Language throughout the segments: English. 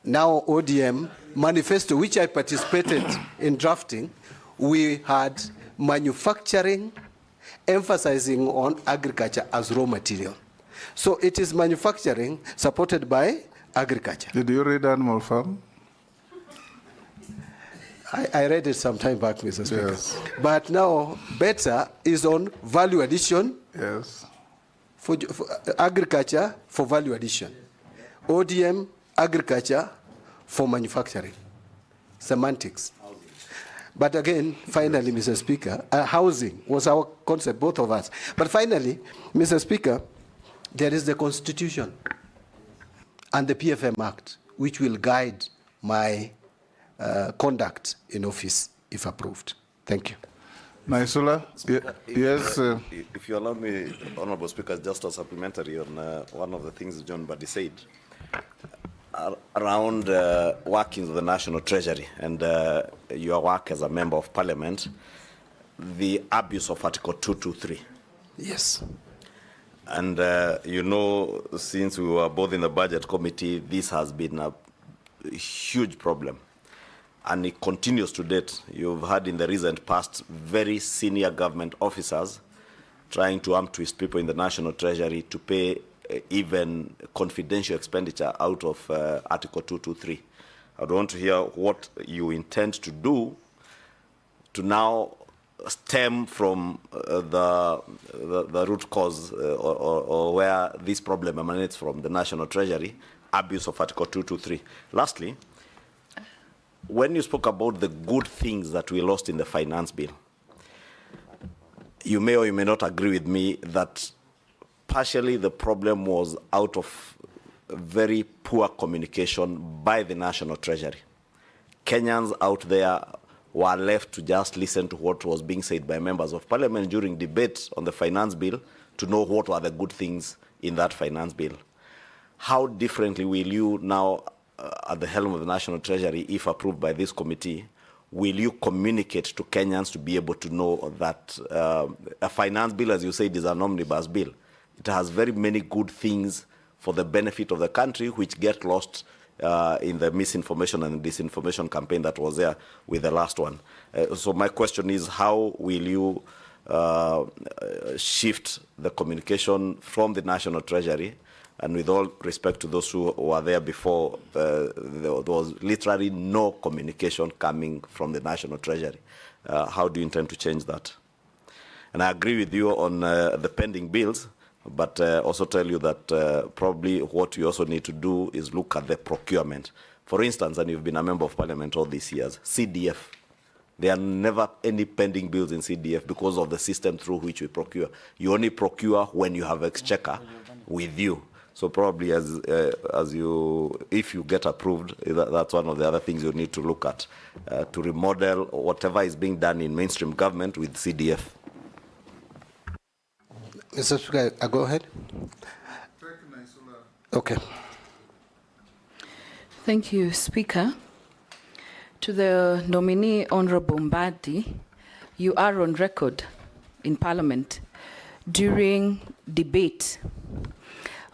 now ODM manifesto, which I participated in drafting, we had manufacturing emphasizing on agriculture as raw material. So it is manufacturing supported by agriculture. Did you read Animal Farm? I read it some time back, Mr. Speaker. Yes. But now, better is on value addition. Yes. For agriculture for value addition. ODM, agriculture for manufacturing. Semantics. But again, finally, Mr. Speaker, housing was our concept, both of us. But finally, Mr. Speaker, there is the Constitution and the PFM Act, which will guide my conduct in office, if approved. Thank you. Naisula, yes. If you allow me, Honorable Speaker, just a supplementary on one of the things John Mbadi said around workings of the National Treasury and your work as a member of Parliament, the abuse of Article 223. Yes. And you know, since we were both in the Budget Committee, this has been a huge problem. And it continues to date. You've had in the recent past very senior government officers trying to arm twist people in the National Treasury to pay even confidential expenditure out of Article 223. I would want to hear what you intend to do to now stem from the root cause or where this problem emanates from the National Treasury, abuse of Article 223. Lastly, when you spoke about the good things that we lost in the finance bill, you may or you may not agree with me that partially the problem was out of very poor communication by the National Treasury. Kenyans out there were left to just listen to what was being said by members of Parliament during debate on the finance bill to know what were the good things in that finance bill. How differently will you now, at the helm of the National Treasury, if approved by this committee, will you communicate to Kenyans to be able to know that a finance bill, as you said, is an omnibus bill? It has very many good things for the benefit of the country, which get lost in the misinformation and disinformation campaign that was there with the last one. So my question is, how will you shift the communication from the National Treasury? And with all respect to those who were there before, there was literally no communication coming from the National Treasury. How do you intend to change that? And I agree with you on the pending bills, but also tell you that probably what you also need to do is look at the procurement. For instance, and you've been a member of Parliament all these years, CDF. There are never any pending bills in CDF because of the system through which we procure. You only procure when you have exchequer with you. So probably if you get approved, that's one of the other things you need to look at, to remodel whatever is being done in mainstream government with CDF. Mr. Speaker, go ahead. Okay. Thank you, Speaker. To the nominee, Honorable Mbadi, you are on record in Parliament during debate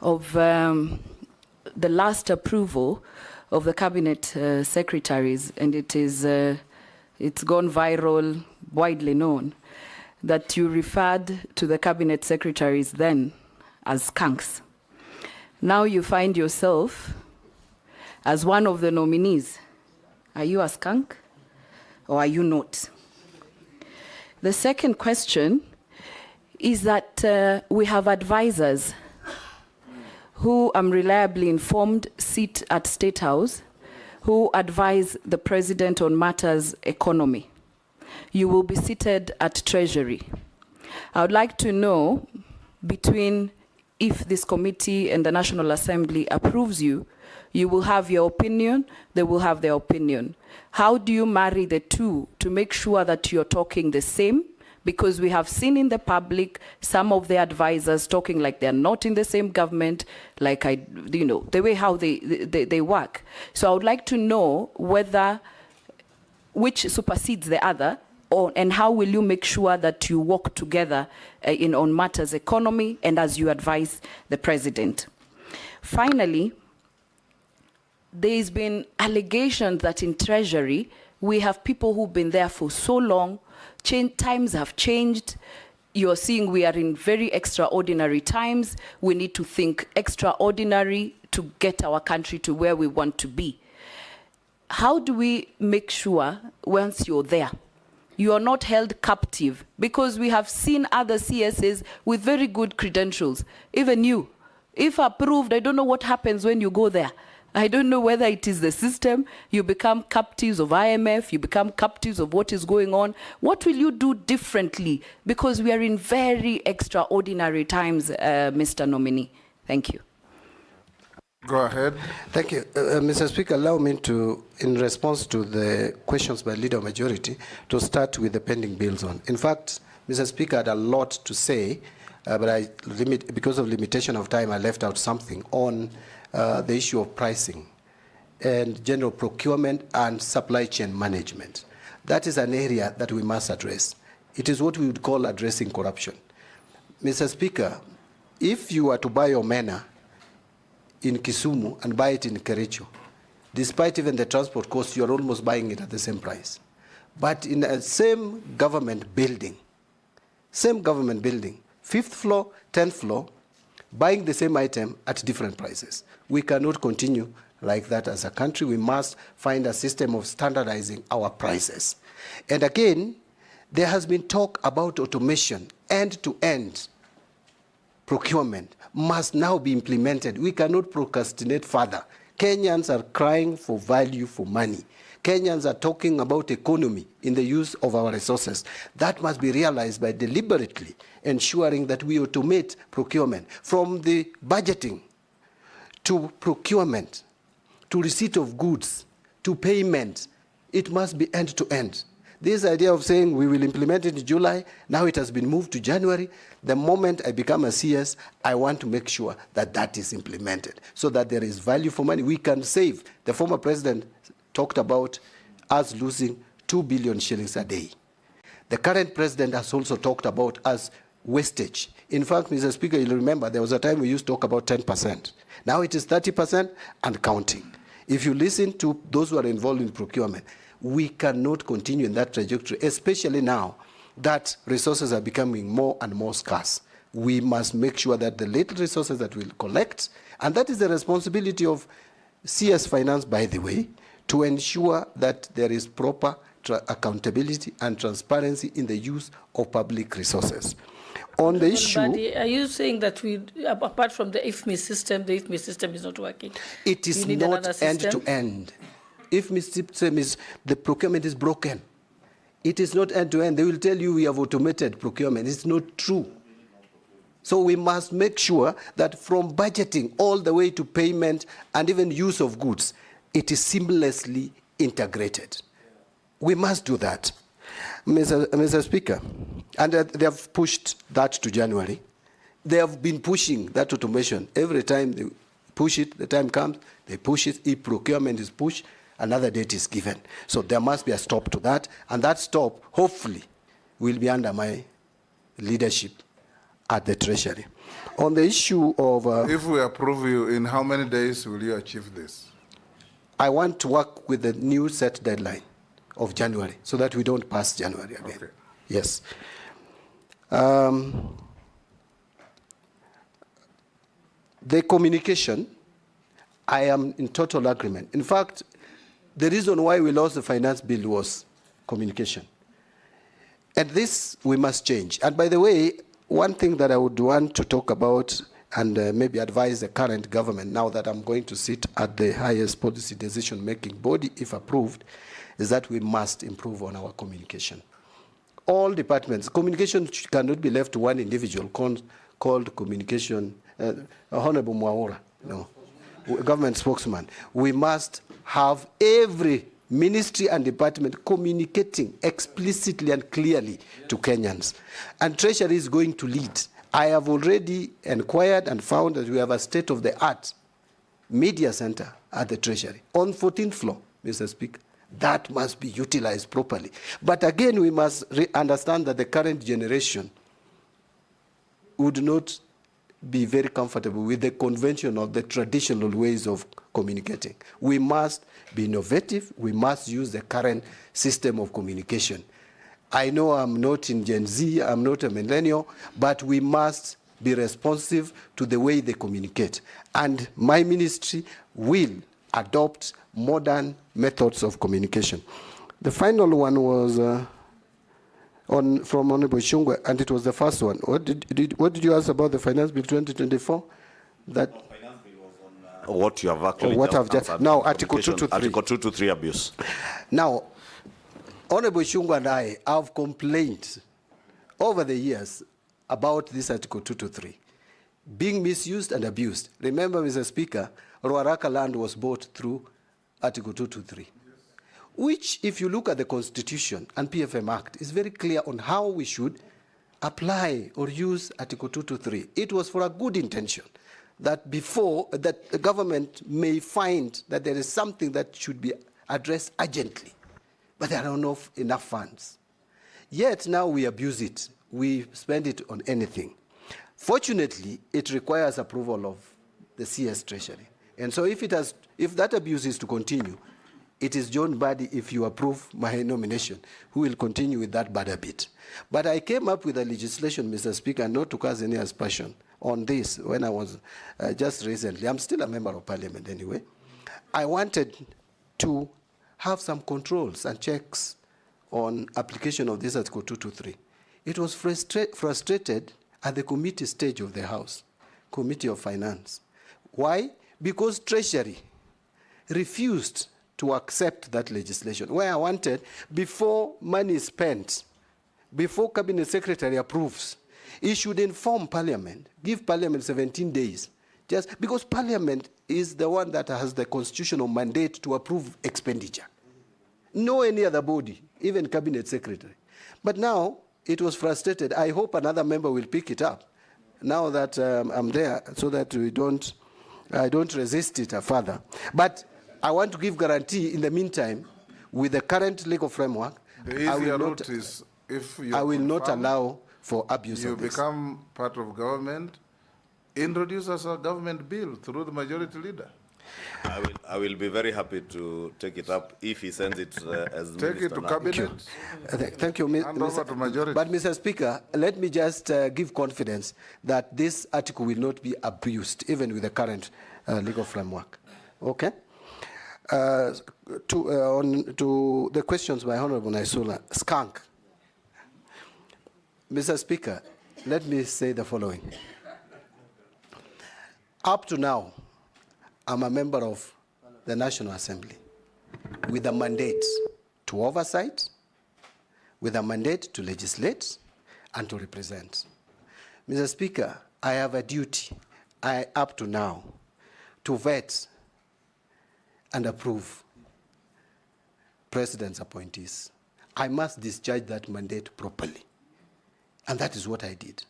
of the last approval of the cabinet secretaries, and it's gone viral, widely known, that you referred to the cabinet secretaries then as skunks. Now you find yourself as one of the nominees. Are you a skunk or are you not? The second question is that we have advisors who, I'm reliably informed, sit at State House, who advise the President on matters economy. You will be seated at Treasury. I would like to know, between if this committee and the National Assembly approves you, you will have your opinion, they will have their opinion. How do you marry the two to make sure that you're talking the same? Because we have seen in the public some of the advisors talking like they're not in the same government, like the way how they work. So I would like to know whether which supersedes the other, and how will you make sure that you work together on matters economy, and as you advise the President. Finally, there's been allegations that in Treasury, we have people who've been there for so long, times have changed. You're seeing we are in very extraordinary times. We need to think extraordinary to get our country to where we want to be. How do we make sure once you're there, you are not held captive? Because we have seen other CSAs with very good credentials, even you. If approved, I don't know what happens when you go there. I don't know whether it is the system, you become captives of IMF, you become captives of what is going on. What will you do differently? Because we are in very extraordinary times, Mr. Nominee. Thank you. Go ahead. Thank you. Mr. Speaker, allow me to, in response to the questions by Leader of Majority, to start with the pending bills on. In fact, Mr. Speaker, I had a lot to say, but because of limitation of time, I left out something on the issue of pricing and general procurement and supply chain management. That is an area that we must address. It is what we would call addressing corruption. Mr. Speaker, if you are to buy omena in Kisumu and buy it in Kericho, despite even the transport cost, you are almost buying it at the same price. But in the same government building, 5th floor, 10th floor, buying the same item at different prices. We cannot continue like that as a country. We must find a system of standardizing our prices. And again, there has been talk about automation. End-to-end procurement must now be implemented. We cannot procrastinate further. Kenyans are crying for value for money. Kenyans are talking about economy in the use of our resources. That must be realized by deliberately ensuring that we automate procurement, from the budgeting to procurement, to receipt of goods, to payment. It must be end-to-end. This idea of saying we will implement it in July, now it has been moved to January. The moment I become a CS, I want to make sure that that is implemented so that there is value for money. We can save. The former president talked about us losing 2 billion shillings a day. The current president has also talked about us wastage. In fact, Mr. Speaker, you'll remember there was a time we used to talk about 10%. Now it is 30% and counting. If you listen to those who are involved in procurement, we cannot continue in that trajectory, especially now that resources are becoming more and more scarce. We must make sure that the little resources that we'll collect, and that is the responsibility of CS Finance, by the way, to ensure that there is proper accountability and transparency in the use of public resources. On the issue... Mbadi, are you saying that we, apart from the IFMI system, the IFMI system is not working? It is not end-to-end. IFMI system is, the procurement is broken. It is not end-to-end. They will tell you we have automated procurement. It's not true. So we must make sure that from budgeting all the way to payment and even use of goods, it is seamlessly integrated. We must do that. Mr. Speaker, and they have pushed that to January. They have been pushing that automation. Every time they push it, the time comes, they push it. If procurement is pushed, another date is given. So there must be a stop to that. And that stop, hopefully, will be under my leadership at the Treasury. On the issue of... if we approve you, in how many days will you achieve this? I want to work with the new set deadline of January so that we don't pass January again. Okay. Yes. The communication, I am in total agreement. In fact, the reason why we lost the finance bill was communication. And this we must change. And by the way, one thing that I would want to talk about and maybe advise the current government, now that I'm going to sit at the highest policy decision-making body, if approved, is that we must improve on our communication. All departments, communication cannot be left to one individual called communication, Honorable Mwaura, no, government spokesman. We must have every ministry and department communicating explicitly and clearly to Kenyans. And Treasury is going to lead. I have already inquired and found that we have a state-of-the-art media center at the Treasury on 14th floor, Mr. Speaker. That must be utilized properly. But again, we must understand that the current generation would not be very comfortable with the conventional, the traditional ways of communicating. We must be innovative. We must use the current system of communication. I know I'm not in Gen Z, I'm not a millennial, but we must be responsive to the way they communicate. And my ministry will adopt modern methods of communication. The final one was from Honorable Shungwe, and it was the first one. What did you ask about the Finance Bill 2024? That Finance Bill was on what you have actually what I've just, now Article 2 to 3. Article 2 to 3 abuse. Now, Honorable Shungwa and I have complained over the years about this Article 2 to 3 being misused and abused. Remember, Mr. Speaker, Ruaraka land was bought through Article 2 to 3, which, if you look at the Constitution and PFM Act, is very clear on how we should apply or use Article 2 to 3. It was for a good intention, that before that the government may find that there is something that should be addressed urgently, but there are not enough funds. Yet now we abuse it. We spend it on anything. Fortunately, it requires approval of the CS Treasury. And so if that abuse is to continue, it is John Mbadi, if you approve my nomination, who will continue with that bad habit. But I came up with a legislation, Mr. Speaker, not to cause any aspersion on this when I was just recently. I'm still a member of parliament anyway. I wanted to have some controls and checks on application of this Article 2 to 3. It was frustrated at the committee stage of the House, Committee of Finance. Why? Because Treasury refused to accept that legislation, where I wanted, before money is spent, before Cabinet Secretary approves, he should inform Parliament, give Parliament 17 days, just because Parliament is the one that has the constitutional mandate to approve expenditure. No any other body, even Cabinet Secretary. But now, it was frustrated. I hope another member will pick it up, now that I'm there, so that I don't resist it further. But I want to give guarantee in the meantime, with the current legal framework, the easier route is if you I will not allow for abuse you of this. become part of government, introduce as a government bill through the majority leader. I will be very happy to take it up if he sends it as Take it to cabinet. Thank you, Hand over to majority. But Mr. Speaker, let me just give confidence that this article will not be abused, even with the current legal framework. Okay? To the questions by Honorable Naisula, skunk. Mr. Speaker, let me say the following. Up to now, I'm a member of the National Assembly with a mandate to oversight, with a mandate to legislate and to represent. Mr. Speaker, I have a duty, up to now, to vet and approve President's appointees. I must discharge that mandate properly. And that is what I did.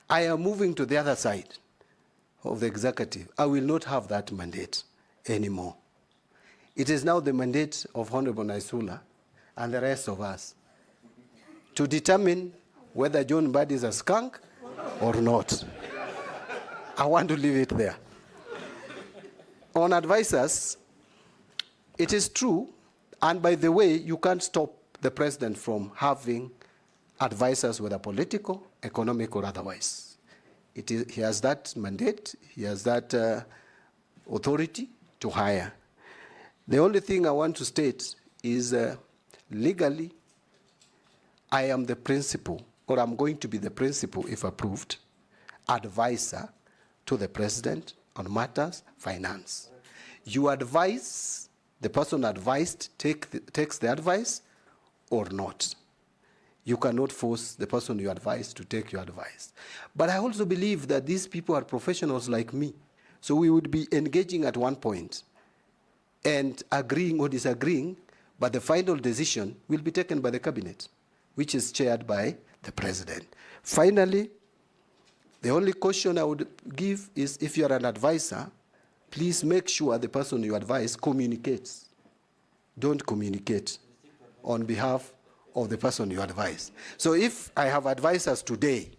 I am moving to the other side of the executive. I will not have that mandate anymore. It is now the mandate of Honorable Naisula and the rest of us to determine whether John Mbadi is a skunk or not. I want to leave it there. On advisors, it is true, and by the way, you can't stop the president from having advisors, whether political, economic, or otherwise. He has that mandate, he has that authority to hire. The only thing I want to state is legally, I am the principal, or I'm going to be the principal, if approved, advisor to the president on matters finance. You advise, the person advised takes the advice or not. You cannot force the person you advise to take your advice. But I also believe that these people are professionals like me. So we would be engaging at one point and agreeing or disagreeing, but the final decision will be taken by the cabinet, which is chaired by the president. Finally, the only caution I would give is if you are an advisor, please make sure the person you advise communicates. Don't communicate on behalf of the person you advise. So if I have advisors today,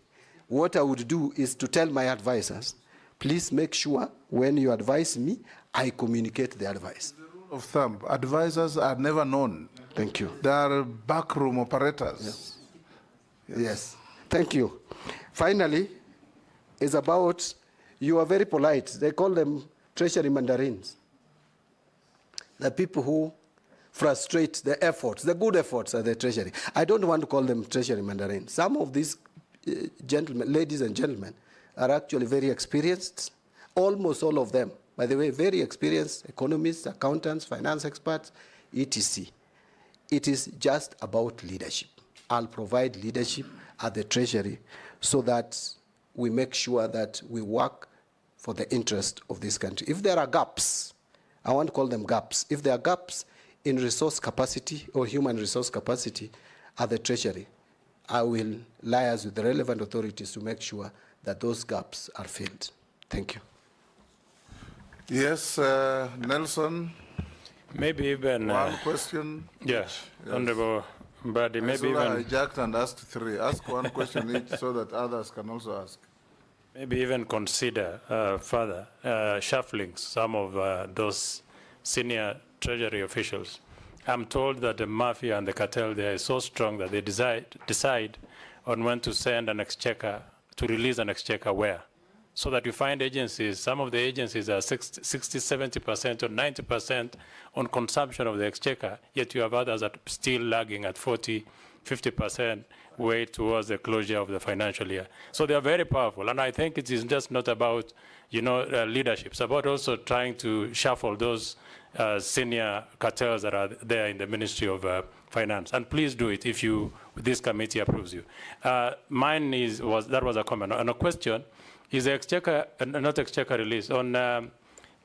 what I would do is to tell my advisors, please make sure when you advise me, I communicate the advice. Of thumb, advisors are never known. Thank you. They are backroom operators. Yes. Thank you. Finally, is about, you are very polite. They call them Treasury mandarins. The people who frustrate the efforts, the good efforts of the Treasury. I don't want to call them Treasury mandarins. Some of these gentlemen, ladies and gentlemen, are actually very experienced. Almost all of them, by the way, very experienced economists, accountants, finance experts, etc. It is just about leadership. I'll provide leadership at the Treasury so that we make sure that we work for the interest of this country. If there are gaps, I want to call them gaps. If there are gaps in resource capacity or human resource capacity at the Treasury, I will liaise with the relevant authorities to make sure that those gaps are filled. Thank you. Yes, Nelson, Maybe even. one question. Yes, Honorable Mbadi, maybe I even. hijacked and asked three. Ask one question each so that others can also ask. Maybe even consider further shuffling some of those senior Treasury officials. I'm told that the mafia and the cartel there is so strong that they decide on when to send an exchequer, to release an exchequer where. So that you find agencies, some of the agencies are 60, 70% or 90% on consumption of the exchequer, yet you have others that are still lagging at 40, 50% way towards the closure of the financial year. So they are very powerful, and I think it is just not about, leadership. It's about also trying to shuffle those senior cartels that are there in the Ministry of Finance. And please do it if this committee approves you. Mine that was a comment. And a question, is the exchequer, not exchequer release, on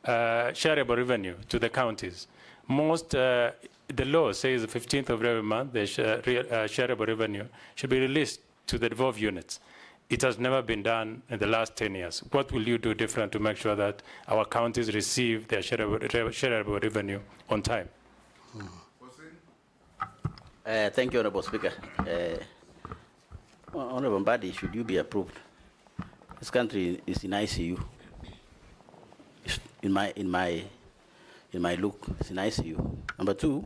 shareable revenue to the counties? The law says the 15th of every month, the shareable revenue should be released to the devolved units. It has never been done in the last 10 years. What will you do different to make sure that our counties receive their shareable revenue on time? Thank you, Honorable Speaker. Honorable Mbadi, should you be approved? This country is in ICU. In my look, it's in ICU. Number two,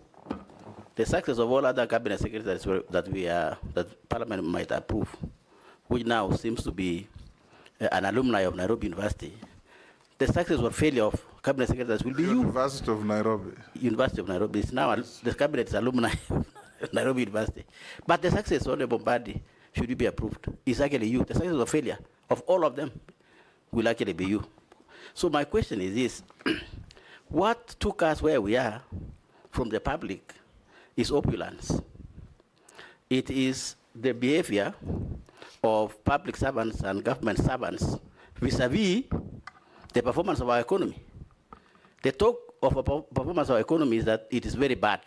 the success of all other cabinet secretaries that Parliament might approve, which now seems to be an alumni of Nairobi University, the success or failure of cabinet secretaries will be University of Nairobi. University of Nairobi is now the cabinet is alumni of Nairobi University. But the success, Honorable Mbadi, should you be approved, is actually you. The success or failure of all of them will actually be you. So my question is this: what took us where we are from the public is opulence. It is the behavior of public servants and government servants vis-a-vis the performance of our economy. The talk of a performance of our economy is that it is very bad.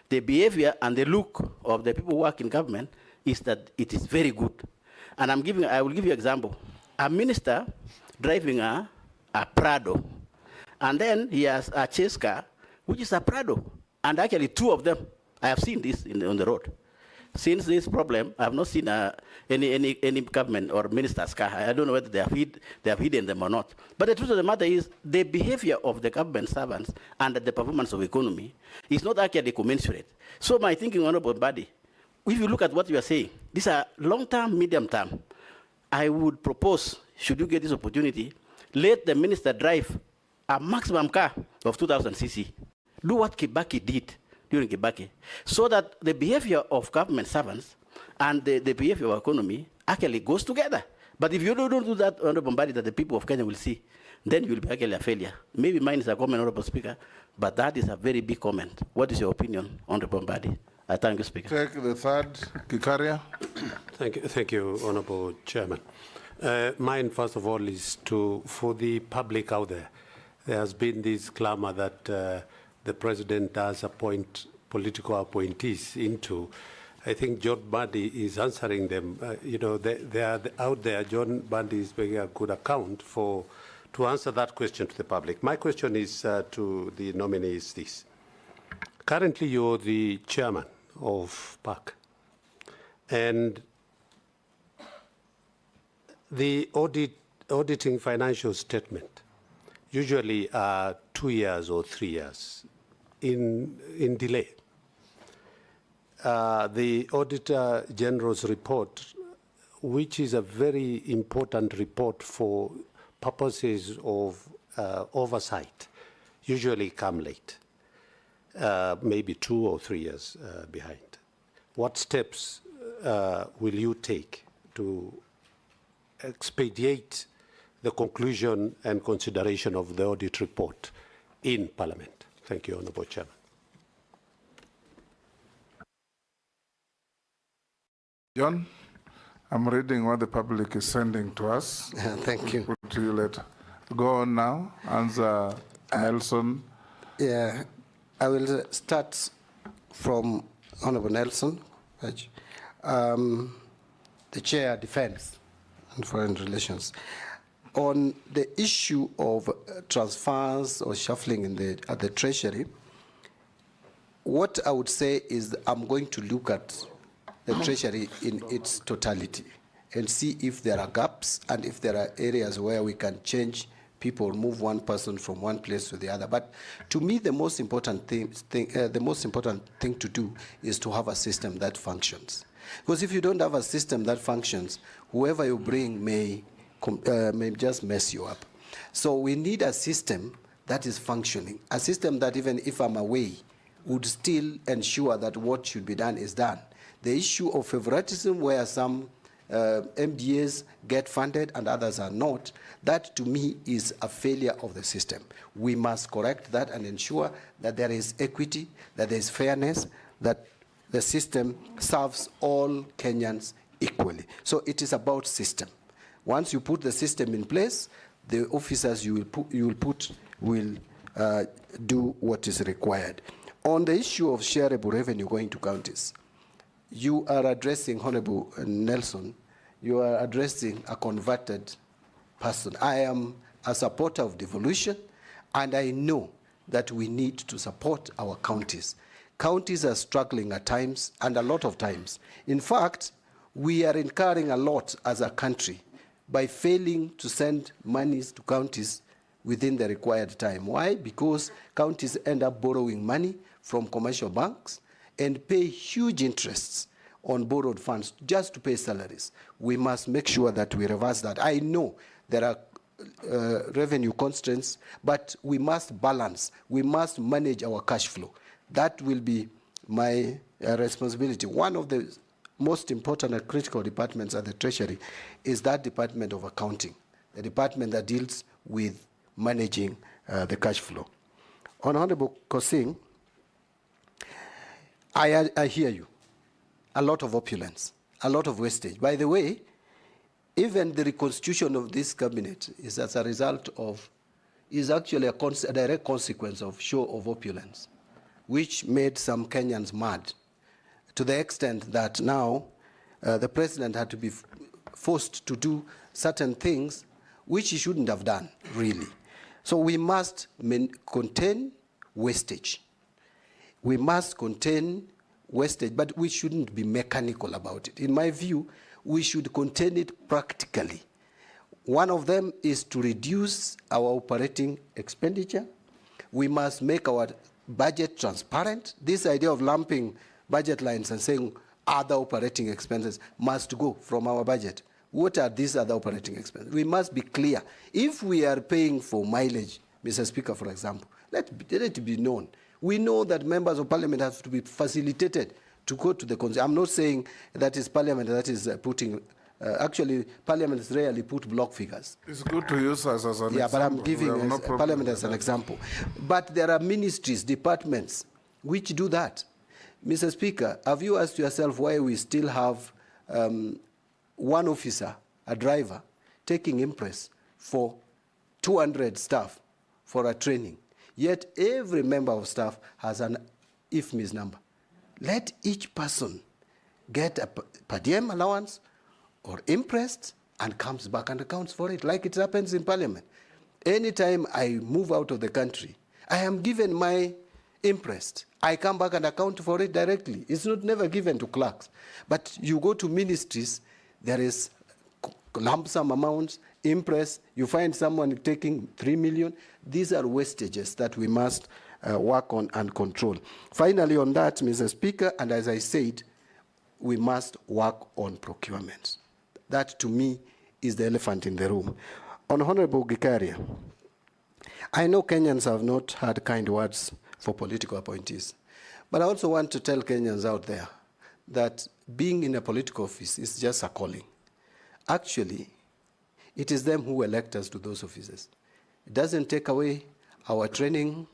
The behavior and the look of the people who work in government is that it is very good. And I will give you an example. A minister driving a Prado, and then he has a chase car, which is a Prado. And actually two of them, I have seen this on the road. Since this problem, I have not seen any government or minister's car. I don't know whether they have hidden them or not. But the truth of the matter is, the behavior of the government servants and the performance of the economy is not actually commensurate. So my thinking, Honorable Mbadi, if you look at what you are saying, these are long-term, medium-term. I would propose, should you get this opportunity, let the minister drive a maximum car of 2,000 cc. Do what Kibaki did during Kibaki, so that the behavior of government servants and the behavior of our economy actually goes together. But if you don't do that, Honorable Mbadi, that the people of Kenya will see, then you will be actually a failure. Maybe mine is a comment, Honorable Speaker, but that is a very big comment. What is your opinion, Honorable Mbadi? I thank you, Speaker. Take the third, Kikaria. Thank you, Honorable Chairman. Mine, first of all, is for the public out there. There has been this clamor that the president does appoint political appointees into. I think John Mbadi is answering them. They are out there. John Mbadi is making a good account to answer that question to the public. My question is to the nominee is this. Currently, you're the chairman of PAC. And The auditing financial statement usually are 2 years or 3 years in delay. The Auditor General's report, which is a very important report for purposes of oversight, usually come late, maybe 2 or 3 years behind. What steps will you take to expedite the conclusion and consideration of the audit report in Parliament? Thank you, Honourable Chairman. John, I'm reading what the public is sending to us. Thank you. Put to you later. Go on now. Answer Nelson. Yeah, I will start from Honorable Nelson, the Chair Defense and Foreign Relations. On the issue of transfers or shuffling at the Treasury, what I would say is I'm going to look at the Treasury in its totality and see if there are gaps and if there are areas where we can change people, move one person from one place to the other. But to me, the most important thing to do is to have a system that functions. Because if you don't have a system that functions, whoever you bring may just mess you up. So we need a system that is functioning, a system that even if I'm away, would still ensure that what should be done is done. The issue of favoritism, where some MDAs get funded and others are not, that to me is a failure of the system. We must correct that and ensure that there is equity, that there is fairness, that the system serves all Kenyans equally. So it is about system. Once you put the system in place, the officers you will put will do what is required. On the issue of shareable revenue going to counties, you are addressing, Honorable Nelson, you are addressing a converted person. I am a supporter of devolution, and I know that we need to support our counties. Counties are struggling at times, and a lot of times. In fact, we are incurring a lot as a country by failing to send monies to counties within the required time. Why? Because counties end up borrowing money from commercial banks and pay huge interests on borrowed funds just to pay salaries. We must make sure that we reverse that. I know there are revenue constraints, but we must balance. We must manage our cash flow. That will be my responsibility. One of the most important and critical departments at the Treasury is that Department of Accounting, the department that deals with managing the cash flow. Honorable Kosing, I hear you. A lot of opulence, a lot of wastage. By the way, even the reconstitution of this cabinet is as a result of, is actually a direct consequence of show of opulence, which made some Kenyans mad, to the extent that now the president had to be forced to do certain things which he shouldn't have done, really. So we must contain wastage. We must contain wastage, but we shouldn't be mechanical about it. In my view, we should contain it practically. One of them is to reduce our operating expenditure. We must make our budget transparent. This idea of lumping budget lines and saying other operating expenses must go from our budget. What are these other operating expenses? We must be clear. If we are paying for mileage, Mr. Speaker, for example, let it be known. We know that members of parliament have to be facilitated to go to the consumer. I'm not saying that is parliament that is putting, actually parliaments rarely put block figures. It's good to use us as an example. Yeah, but I'm giving parliament as an example. But there are ministries, departments, which do that. Mr. Speaker, have you asked yourself why we still have one officer, a driver, taking impress for 200 staff for a training? Yet every member of staff has an IFMIS number. Let each person get a per diem allowance or impressed and comes back and accounts for it, like it happens in parliament. Anytime I move out of the country, I am given my impressed. I come back and account for it directly. It's not never given to clerks. But you go to ministries, there is lump sum amounts, impress, you find someone taking 3 million. These are wastages that we must work on and control. Finally, on that, Mr. Speaker, and as I said, we must work on procurement. That, to me, is the elephant in the room. On Honorable Gikaria, I know Kenyans have not had kind words for political appointees, but I also want to tell Kenyans out there that being in a political office is just a calling. Actually, it is them who elect us to those offices. It doesn't take away our training,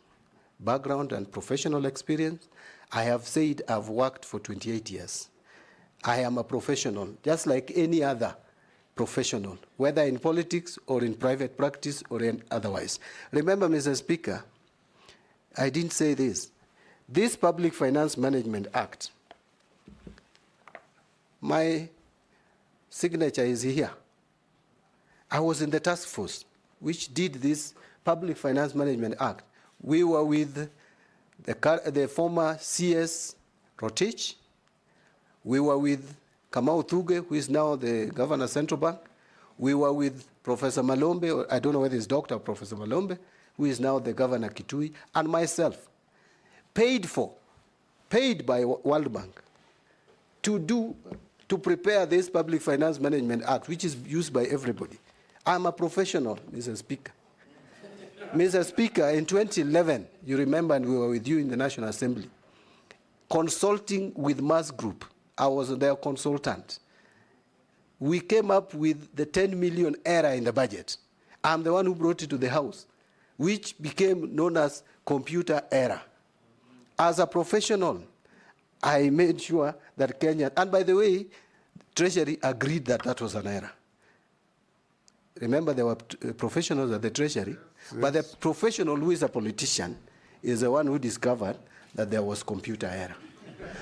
background, and professional experience. I have said I've worked for 28 years. I am a professional, just like any other professional, whether in politics or in private practice or in otherwise. Remember, Mr. Speaker, I didn't say this. This Public Finance Management Act, my signature is here. I was in the task force which did this Public Finance Management Act. We were with the former CS Rotich. We were with Kamau Thuge, who is now the governor of Central Bank. We were with Professor Malombe, or I don't know whether it's Dr. Professor Malombe, who is now the governor Kitui, and myself, paid by World Bank to prepare this Public Finance Management Act, which is used by everybody. I'm a professional, Mr. Speaker. Mr. Speaker, in 2011, you remember, and we were with you in the National Assembly, consulting with Mass Group. I was their consultant. We came up with the 10 million error in the budget. I'm the one who brought it to the House, which became known as computer error. As a professional, I made sure that Kenya, and by the way, Treasury agreed that that was an error. Remember, there were professionals at the Treasury, but the professional who is a politician is the one who discovered that there was computer error.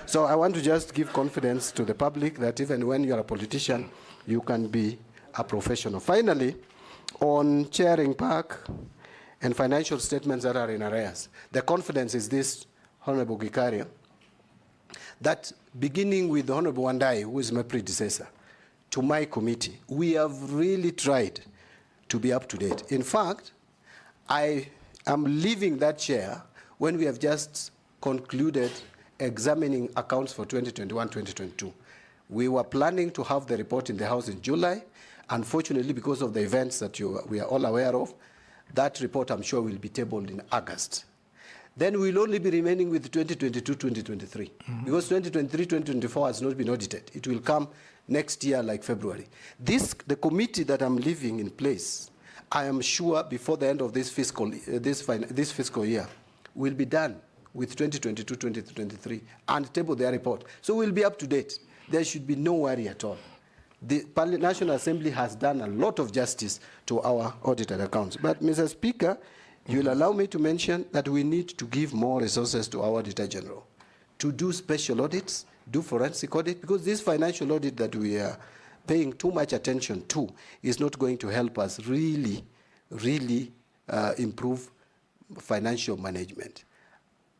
So I want to just give confidence to the public that even when you're a politician, you can be a professional. Finally, on chairing PAC and financial statements that are in arrears, the confidence is this, Honorable Gikaria, that beginning with Honorable Wandai, who is my predecessor, to my committee, we have really tried to be up to date. In fact, I am leaving that chair when we have just concluded examining accounts for 2021-2022. We were planning to have the report in the House in July. Unfortunately, because of the events that we are all aware of, that report, I'm sure, will be tabled in August. Then we'll only be remaining with 2022-2023, because 2023-2024 has not been audited. It will come next year, like February. The committee that I'm leaving in place, I am sure before the end of this fiscal year, will be done with 2022-2023 and table their report. So we'll be up to date. There should be no worry at all. The National Assembly has done a lot of justice to our audited accounts. But, Mr. Speaker, you'll allow me to mention that we need to give more resources to our Auditor General to do special audits, do forensic audit, because this financial audit that we are paying too much attention to is not going to help us really improve financial management.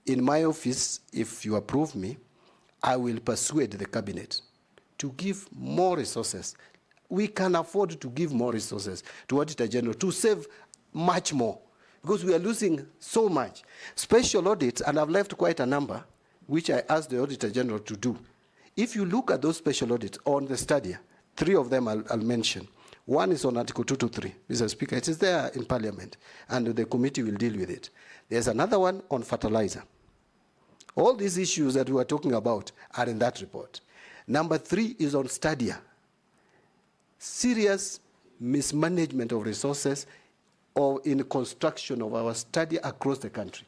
In my office, if you approve me, I will persuade the cabinet to give more resources. We can afford to give more resources to Auditor General to save much more, because we are losing so much. Special audits, and I've left quite a number, which I asked the Auditor General to do. If you look at those special audits on the study, 3 of them I'll mention. One is on Article 223, Mr. Speaker. It is there in Parliament, and the committee will deal with it. There's another one on fertilizer. All these issues that we are talking about are in that report. Number 3 is on Stadia. Serious mismanagement of resources or in construction of our study across the country.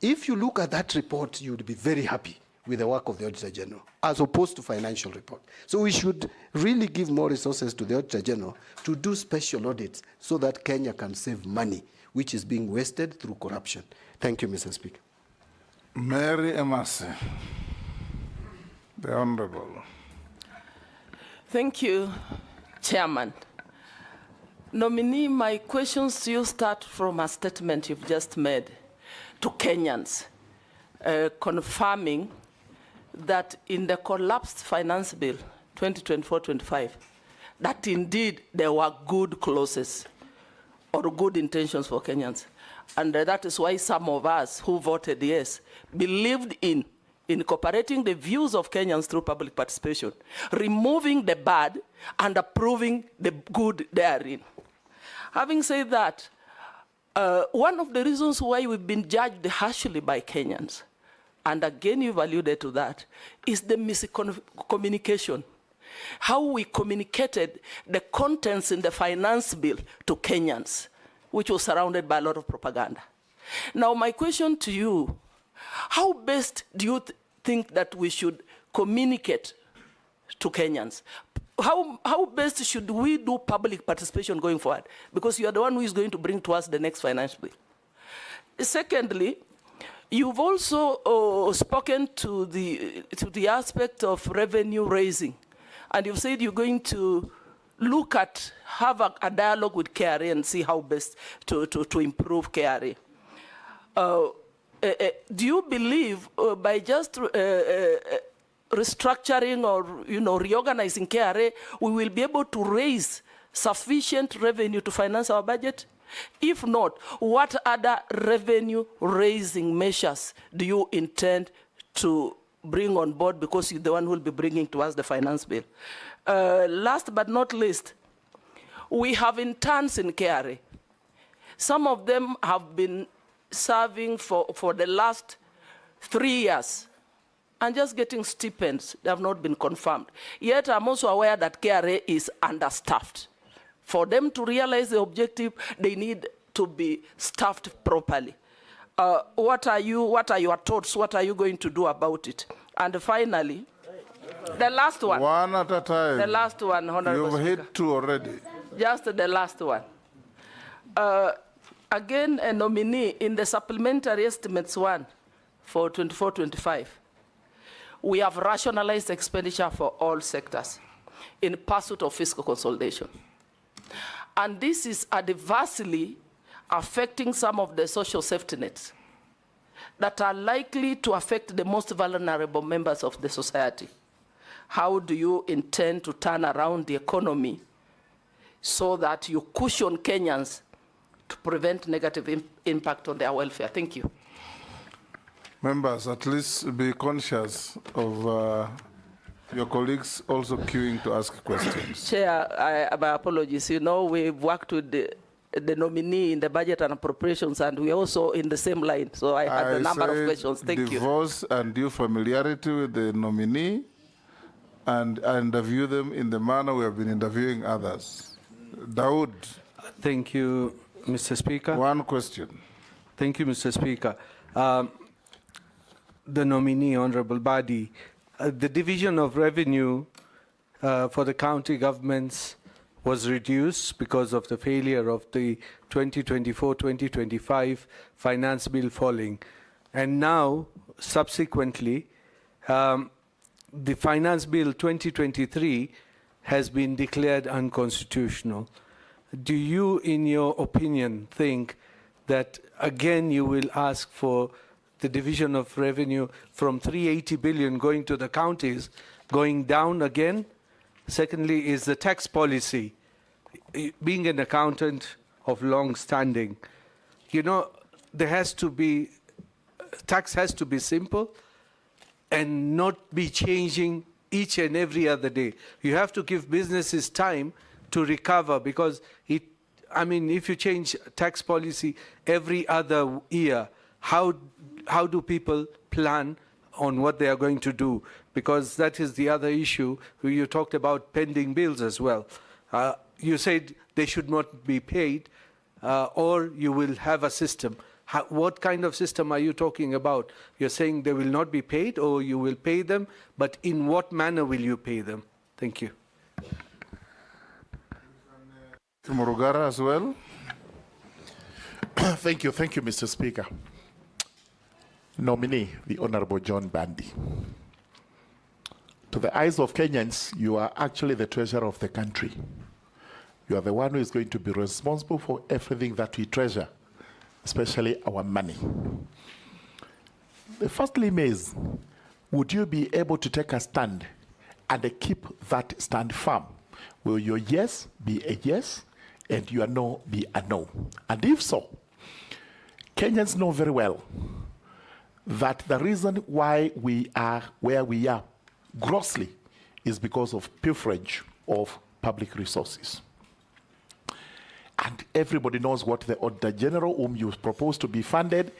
If you look at that report, you would be very happy with the work of the Auditor General, as opposed to financial report. So we should really give more resources to the Auditor General to do special audits so that Kenya can save money, which is being wasted through corruption. Thank you, Mr. Speaker. Mary Emasi, the Honorable. Thank you, Chairman. Nominee, my questions to you start from a statement you've just made to Kenyans, confirming that in the collapsed finance bill 2024-25, that indeed there were good clauses or good intentions for Kenyans. And that is why some of us who voted yes believed in incorporating the views of Kenyans through public participation, removing the bad and approving the good therein. Having said that, one of the reasons why we've been judged harshly by Kenyans, and again you've alluded to that, is the miscommunication. How we communicated the contents in the finance bill to Kenyans, which was surrounded by a lot of propaganda. Now, my question to you, how best do you think that we should communicate to Kenyans? How best should we do public participation going forward? Because you are the one who is going to bring to us the next finance bill. Secondly, you've also spoken to the aspect of revenue raising. And you've said you're going to look at, have a dialogue with KRA and see how best to improve KRA. Do you believe by just restructuring or reorganizing KRA, we will be able to raise sufficient revenue to finance our budget? If not, what other revenue raising measures do you intend to bring on board, because you're the one who will be bringing to us the finance bill? Last but not least, we have interns in KRA. Some of them have been serving for the last 3 years and just getting stipends. They have not been confirmed. Yet I'm also aware that KRA is understaffed. For them to realize the objective, they need to be staffed properly. What are your thoughts? What are you going to do about it? And finally, the last one. One at a time. The last one, Honorable You've Speaker. hit 2 already. Just the last one. Again, a nominee in the supplementary estimates 1 for 24-25. We have rationalized expenditure for all sectors in pursuit of fiscal consolidation. And this is adversely affecting some of the social safety nets that are likely to affect the most vulnerable members of the society. How do you intend to turn around the economy so that you cushion Kenyans to prevent negative impact on their welfare? Thank you. Members, at least be conscious of your colleagues also queuing to ask questions. Chair, my apologies. You know, we've worked with the nominee in the budget and appropriations, and we're also in the same line. So I had a number of questions. Thank you. Divorce and due familiarity with the nominee, and interview them in the manner we have been interviewing others. Dawood. Thank you, Mr. Speaker. One question. Thank you, Mr. Speaker. The nominee, Honorable Mbadi, the division of revenue for the county governments was reduced because of the failure of the 2024-2025 finance bill falling. And now, subsequently, the finance bill 2023 has been declared unconstitutional. Do you, in your opinion, think that again you will ask for the division of revenue from 380 billion going to the counties going down again? Secondly, is the tax policy, being an accountant of long standing, you know, there has to be, tax has to be simple and not be changing each and every other day. You have to give businesses time to recover, because it, I mean, if you change tax policy every other year, how do people plan on what they are going to do? Because that is the other issue. You talked about pending bills as well. You said they should not be paid, or you will have a system. What kind of system are you talking about? You're saying they will not be paid, or you will pay them, but in what manner will you pay them? Thank you. Murugara as well. Thank you, Mr. Speaker. Nominee, the Honorable John Mbadi. To the eyes of Kenyans, you are actually the treasurer of the country. You are the one who is going to be responsible for everything that we treasure, especially our money. The first limit is, would you be able to take a stand and keep that stand firm Will your yes be a yes and your no be a no? And if so, Kenyans know very well that the reason why we are where we are grossly is because of pilferage of public resources. And everybody knows what the Auditor General, whom you propose to be funded,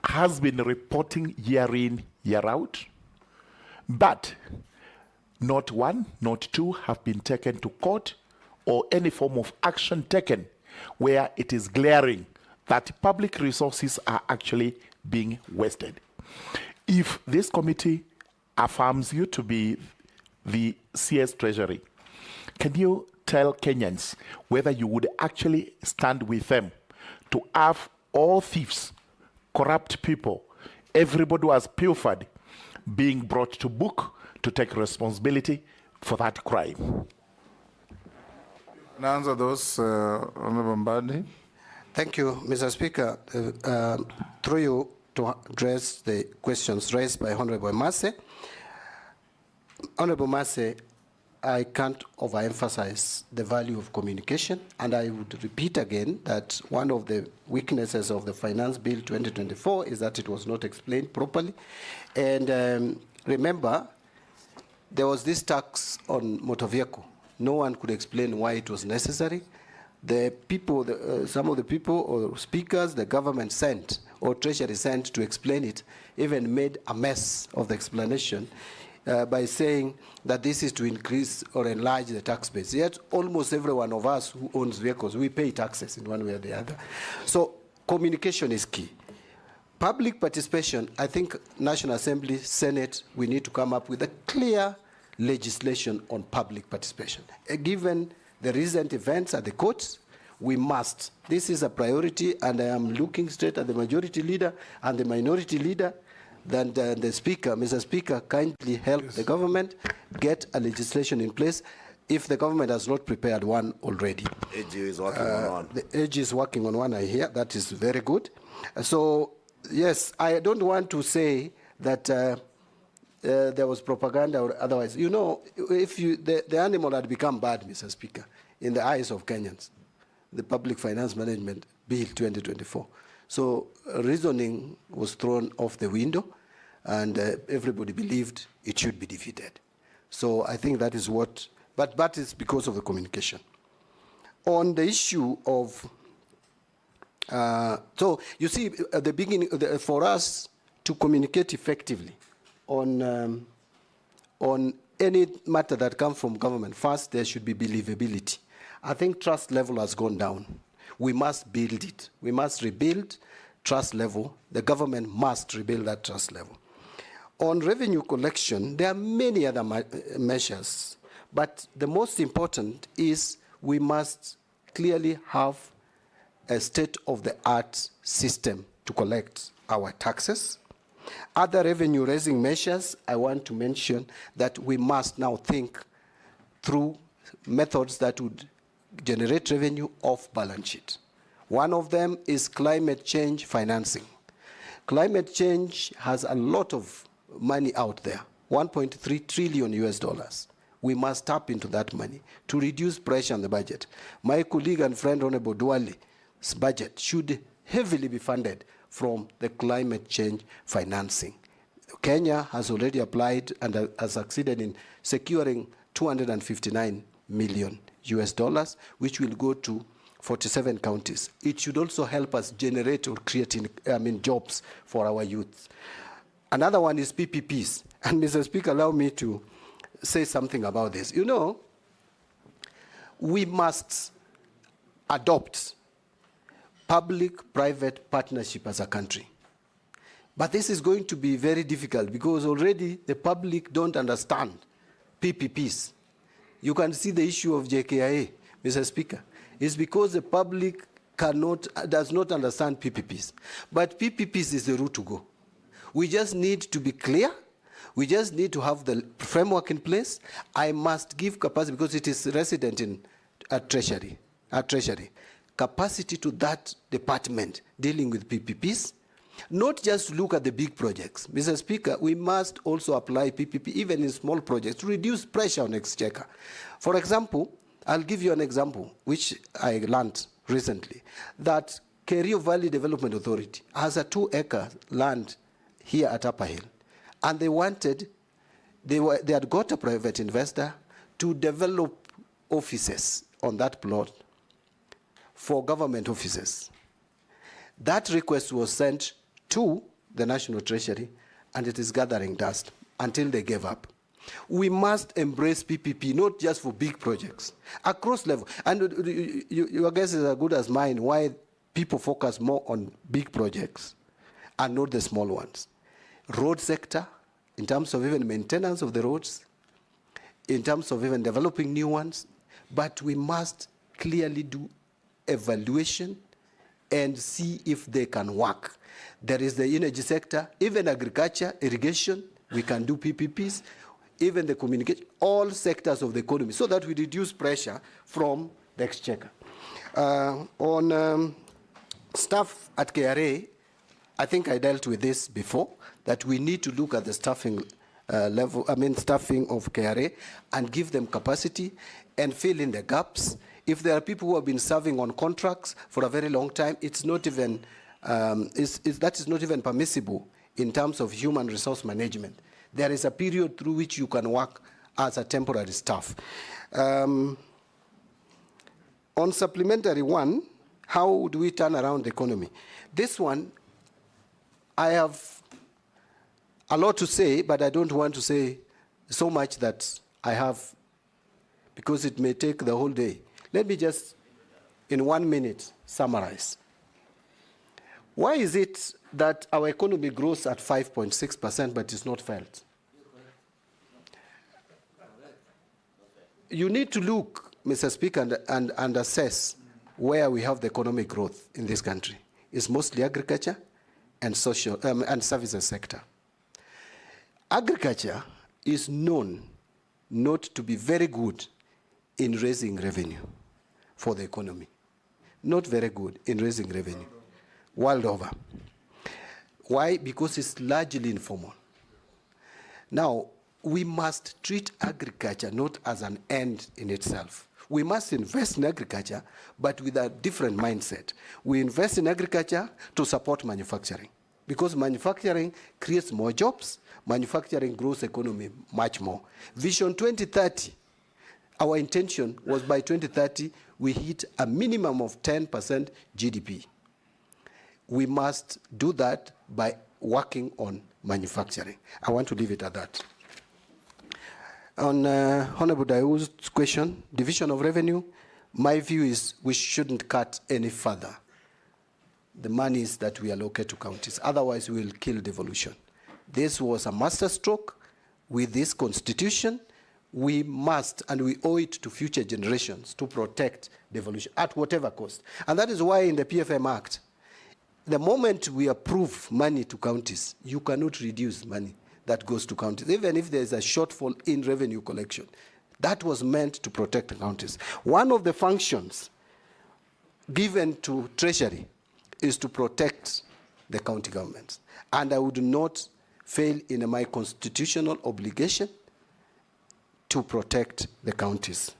has been reporting year in, year out. But not one, not two have been taken to court or any form of action taken where it is glaring that public resources are actually being wasted. If this committee affirms you to be the CS Treasury, can you tell Kenyans whether you would actually stand with them to have all thieves, corrupt people, everybody who has pilfered, being brought to book to take responsibility for that crime? Can I answer those, Honorable Mbadi? Thank you, Mr. Speaker. Through you to address the questions raised by Honorable Massey. Honorable Massey, I can't overemphasize the value of communication, and I would repeat again that one of the weaknesses of the Finance Bill 2024 is that it was not explained properly. And remember, there was this tax on motor vehicle. No one could explain why it was necessary. The people, some of the people or speakers the government sent or Treasury sent to explain it even made a mess of the explanation by saying that this is to increase or enlarge the tax base. Yet almost every one of us who owns vehicles, we pay taxes in one way or the other. So communication is key. Public participation, I think National Assembly, Senate, we need to come up with a clear legislation on public participation. Given the recent events at the courts, we must. This is a priority, and I am looking straight at the majority leader and the minority leader. Then the Speaker, Mr. Speaker, kindly help the government get a legislation in place if the government has not prepared one already. AG is working on one. The AG is working on one, I hear. That is very good. So, yes, I don't want to say that there was propaganda or otherwise. You know, if the animal had become bad, Mr. Speaker, in the eyes of Kenyans, the Public Finance Management Bill 2024. So reasoning was thrown off the window, and everybody believed it should be defeated. So I think that is what, but that is because of the communication. On the issue of, so you see, at the beginning, for us to communicate effectively on any matter that comes from government, first there should be believability. I think trust level has gone down. We must build it. We must rebuild trust level. The government must rebuild that trust level. On revenue collection, there are many other measures, but the most important is we must clearly have a state-of-the-art system to collect our taxes. Other revenue-raising measures, I want to mention that we must now think through methods that would generate revenue off balance sheet. One of them is climate change financing. Climate change has a lot of money out there, $1.3 trillion US. We must tap into that money to reduce pressure on the budget. My colleague and friend Honorable Duale's budget should heavily be funded from the climate change financing. Kenya has already applied and has succeeded in securing $259 million US, which will go to 47 counties. It should also help us generate or create jobs for our youth. Another one is PPPs. And Mr. Speaker, allow me to say something about this. You know, we must adopt public-private partnership as a country. But this is going to be very difficult because already the public don't understand PPPs. You can see the issue of JKIA, Mr. Speaker. It's because the public does not understand PPPs. But PPPs is the route to go. We just need to be clear. We just need to have the framework in place. I must give capacity because it is resident in Treasury. Capacity to that department dealing with PPPs. Not just look at the big projects. Mr. Speaker, we must also apply PPP even in small projects to reduce pressure on exchequer. For example, I'll give you an example which I learned recently, that Kerio Valley Development Authority has a 2-acre land here at Upper Hill, and they had got a private investor to develop offices on that plot for government offices. That request was sent to the National Treasury, and it is gathering dust until they gave up. We must embrace PPP, not just for big projects, across level. And your guess is as good as mine why people focus more on big projects and not the small ones. Road sector, in terms of even maintenance of the roads, in terms of even developing new ones, but we must clearly do evaluation and see if they can work. There is the energy sector, even agriculture, irrigation, we can do PPPs, even the communication, all sectors of the economy, so that we reduce pressure from the exchequer. On staff at KRA, I think I dealt with this before, that we need to look at the staffing staffing of KRA and give them capacity and fill in the gaps. If there are people who have been serving on contracts for a very long time, it's not even, that is not even permissible in terms of human resource management. There is a period through which you can work as a temporary staff. On supplementary one, how do we turn around the economy? This one, I have a lot to say, but I don't want to say so much that I have, because it may take the whole day. Let me just, in 1 minute, summarize. Why is it that our economy grows at 5.6% but is not felt? You need to look, Mr. Speaker, and assess where we have the economic growth in this country. It's mostly agriculture and social and services sector. Agriculture is known not to be very good in raising revenue for the economy. Not very good in raising revenue, world over. Why? Because it's largely informal. Now, we must treat agriculture not as an end in itself. We must invest in agriculture, but with a different mindset. We invest in agriculture to support manufacturing, because manufacturing creates more jobs, manufacturing grows economy much more. Vision 2030, our intention was by 2030, we hit a minimum of 10% GDP. We must do that by working on manufacturing. I want to leave it at that. On Honorable Daoud's question, division of revenue, my view is we shouldn't cut any further the monies that we allocate to counties. Otherwise, we will kill devolution. This was a masterstroke with this constitution. We must, and we owe it to future generations to protect devolution at whatever cost. And that is why in the PFM Act, the moment we approve money to counties, you cannot reduce money that goes to counties, even if there is a shortfall in revenue collection. That was meant to protect the counties. One of the functions given to Treasury is to protect the county governments. And I would not fail in my constitutional obligation to protect the counties.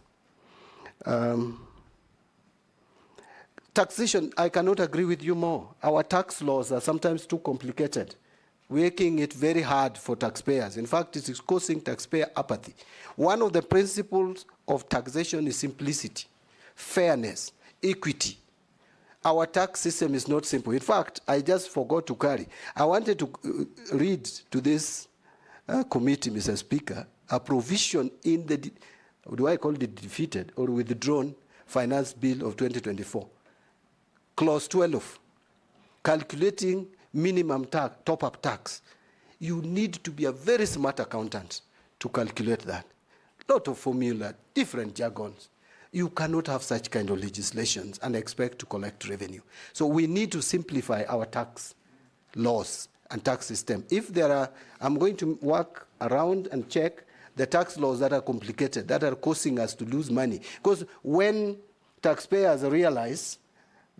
Taxation, I cannot agree with you more. Our tax laws are sometimes too complicated, making it very hard for taxpayers. In fact, it is causing taxpayer apathy. One of the principles of taxation is simplicity, fairness, equity. Our tax system is not simple. In fact, I just forgot to carry. I wanted to read to this committee, Mr. Speaker, a provision in the, do I call it defeated or withdrawn finance bill of 2024. Clause 12, calculating minimum top-up tax. You need to be a very smart accountant to calculate that. Lot of formula, different jargons. You cannot have such kind of legislations and expect to collect revenue. So we need to simplify our tax laws and tax system. If there are, I'm going to work around and check the tax laws that are complicated, that are causing us to lose money. Because when taxpayers realize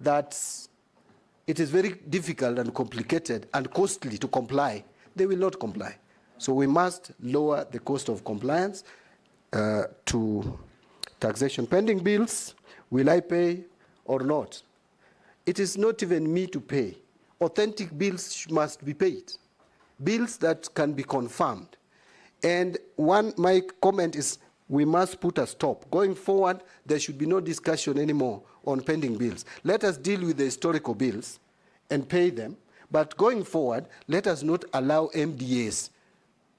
that it is very difficult and complicated and costly to comply, they will not comply. So we must lower the cost of compliance to taxation. Pending bills, will I pay or not? It is not even me to pay. Authentic bills must be paid. Bills that can be confirmed. And my comment is, we must put a stop. Going forward, there should be no discussion anymore on pending bills. Let us deal with the historical bills and pay them. But going forward, let us not allow MDAs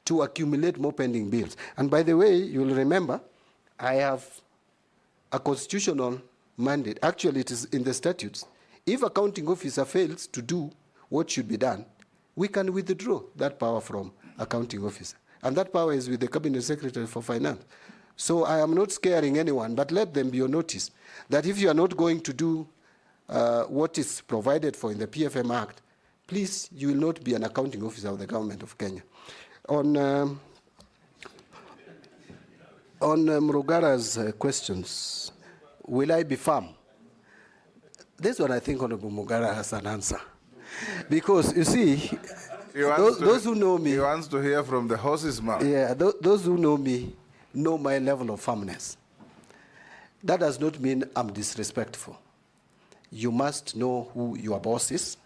to accumulate more pending bills. And by the way, you'll remember, I have a constitutional mandate. Actually, it is in the statutes. If a counting officer fails to do what should be done, we can withdraw that power from a counting officer. And that power is with the Cabinet Secretary for Finance. So I am not scaring anyone, but let them be on notice that if you are not going to do what is provided for in the PFM Act, please, you will not be an accounting officer of the government of Kenya. On Mrugara's questions, will I be firm? This one I think Honorable Mrugara has an answer. Because, you see, those who know me... He wants to hear from the horse's mouth. Yeah, those who know me know my level of firmness. That does not mean I'm disrespectful. You must know who your boss is.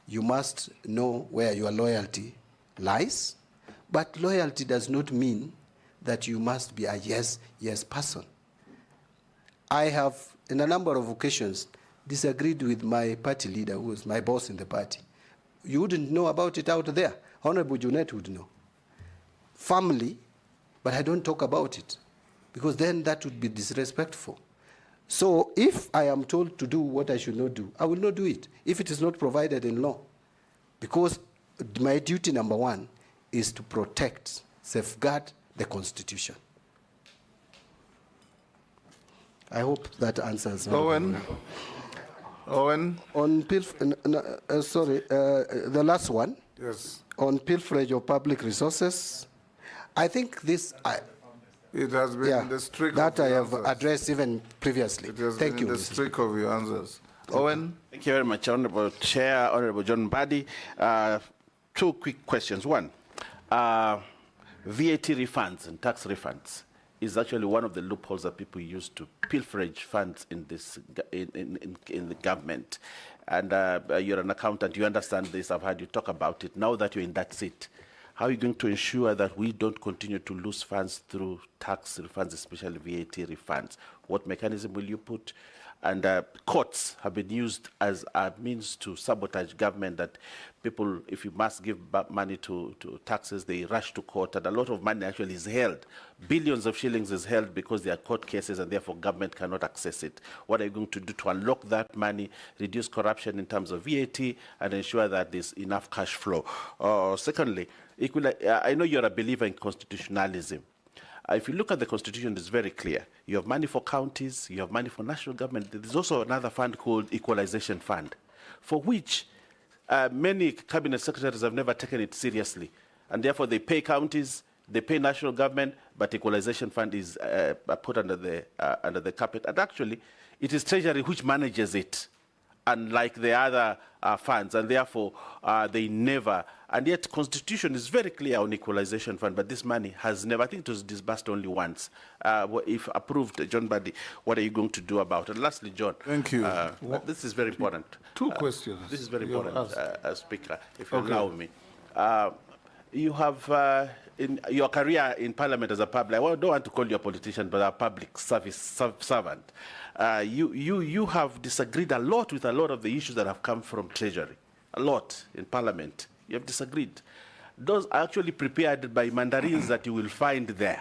You must know where your loyalty lies. But loyalty does not mean that you must be a yes person. I have, in a number of occasions, disagreed with my party leader, who was my boss in the party. You wouldn't know about it out there. Honorable Junet would know. Family, but I don't talk about it, because then that would be disrespectful. So if I am told to do what I should not do, I will not do it, if it is not provided in law. Because my duty number one is to protect, safeguard the Constitution. I hope that answers. Owen. On the last one. Yes. On pilferage of public resources, I think this. It has been in the streak that of I your have answers. addressed even previously. It has Thank been you. in the streak of your answers. Owen. Thank you very much, Honorable Chair, Honorable John Mbadi. Two quick questions. One, VAT refunds and tax refunds is actually one of the loopholes that people use to pilferage funds in the government. And you're an accountant, you understand this, I've heard you talk about it. Now that you're in that seat, how are you going to ensure that we don't continue to lose funds through tax refunds, especially VAT refunds? What mechanism will you put? And courts have been used as a means to sabotage government, that people, if you must give back money to taxes, they rush to court, and a lot of money actually is held. Billions of shillings is held because there are court cases, and therefore government cannot access it. What are you going to do to unlock that money, reduce corruption in terms of VAT, and ensure that there's enough cash flow? Secondly, equally, I know you're a believer in constitutionalism. If you look at the Constitution, it's very clear. You have money for counties, you have money for national government. There's also another fund called Equalization Fund, for which many cabinet secretaries have never taken it seriously. And therefore, they pay counties, they pay national government, but Equalization Fund is put under the carpet. And actually, it is Treasury which manages it, unlike the other funds, and therefore they never. And yet, Constitution is very clear on Equalization Fund, but this money has never. I think it was disbursed only once. If approved, John Mbadi, what are you going to do about it? And lastly, John. Thank you. This is very important. Two questions. This is very important, Speaker, if you allow me. You have, in your career in Parliament as a public, I don't want to call you a politician, but a public service servant. You have disagreed a lot with a lot of the issues that have come from Treasury, a lot in Parliament. You have disagreed. Those are actually prepared by mandarins that you will find there,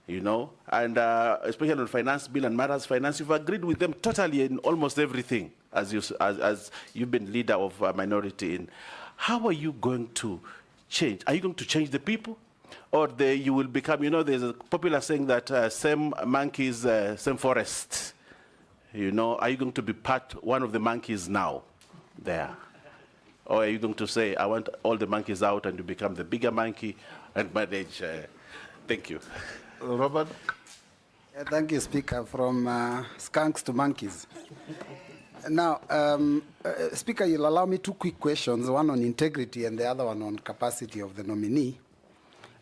you know, and especially on finance bill and matters finance, you've agreed with them totally in almost everything, as you've been leader of a minority in. How are you going to change? Are you going to change the people? Or you will become, you know, there's a popular saying that same monkeys, same forest. You know, are you going to be one of the monkeys now there? Or are you going to say, I want all the monkeys out, and you become the bigger monkey and manage? Thank you. Robert? Thank you, Speaker. From skunks to monkeys. Now, Speaker, you'll allow me two quick questions, one on integrity and the other one on capacity of the nominee.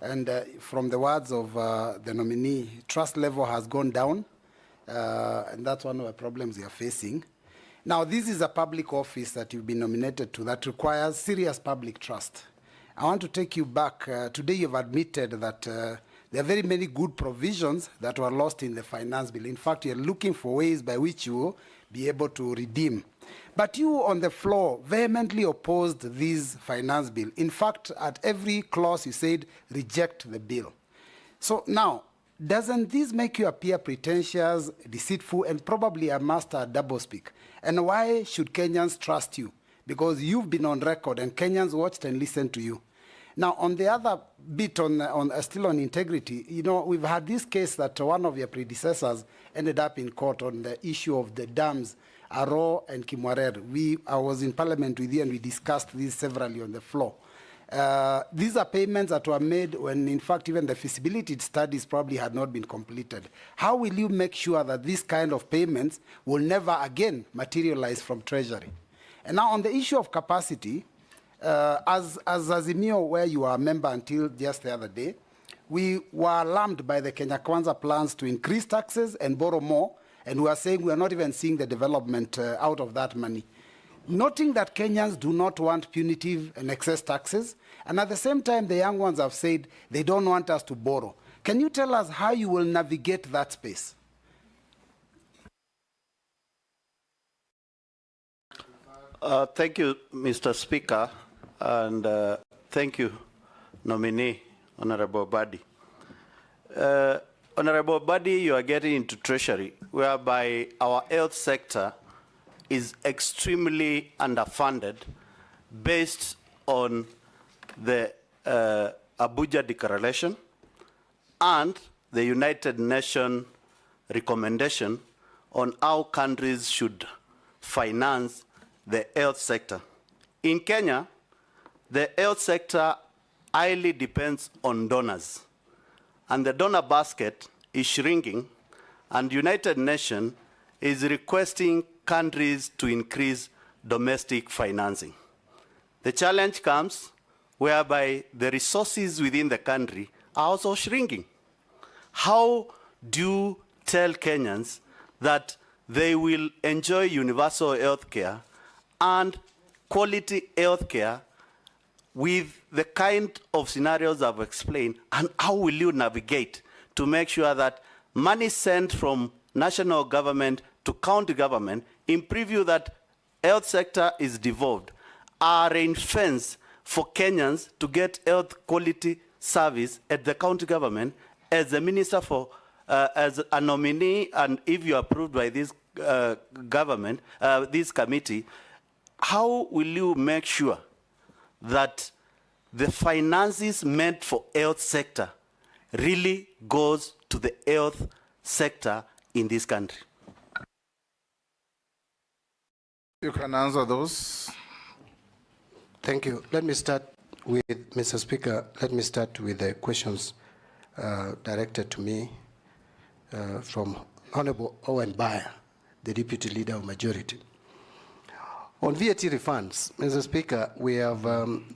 And from the words of the nominee, trust level has gone down, and that's one of the problems we are facing. Now, this is a public office that you've been nominated to that requires serious public trust. I want to take you back. Today you've admitted that there are very many good provisions that were lost in the finance bill. In fact, you're looking for ways by which you will be able to redeem. But you on the floor vehemently opposed this finance bill. In fact, at every clause you said, reject the bill. So now, doesn't this make you appear pretentious, deceitful, and probably a master doublespeak? And why should Kenyans trust you? Because you've been on record and Kenyans watched and listened to you. Now, on the other bit, still on integrity, you know, we've had this case that one of your predecessors ended up in court on the issue of the dams, Aro and Kimwarer. I was in Parliament with you and we discussed this severally on the floor. These are payments that were made when, in fact, even the feasibility studies probably had not been completed. How will you make sure that this kind of payments will never again materialize from Treasury? And now on the issue of capacity, as Azimio, where you are a member until just the other day, we were alarmed by the Kenya Kwanza plans to increase taxes and borrow more, and we are saying we are not even seeing the development out of that money. Noting that Kenyans do not want punitive and excess taxes, and at the same time the young ones have said they don't want us to borrow. Can you tell us how you will navigate that space? Thank you, Mr. Speaker, and thank you, nominee, Honorable Mbadi. Honorable Mbadi, you are getting into Treasury, whereby our health sector is extremely underfunded based on the Abuja Declaration and the United Nations recommendation on how countries should finance the health sector. In Kenya, the health sector highly depends on donors, and the donor basket is shrinking, and United Nations is requesting countries to increase domestic financing. The challenge comes whereby the resources within the country are also shrinking. How do you tell Kenyans that they will enjoy universal health care and quality health care with the kind of scenarios I've explained, and how will you navigate to make sure that money sent from national government to county government, in preview that health sector is devolved, are ring-fenced for Kenyans to get health quality service at the county government as a minister for, as a nominee, and if you are approved by this government, this committee, how will you make sure that the finances meant for health sector really goes to the health sector in this country? You can answer those. Thank you. Let me start with, Mr. Speaker, let me start with the questions directed to me from Honorable Owen Bayer, the Deputy Leader of Majority. On VAT refunds, Mr. Speaker, we have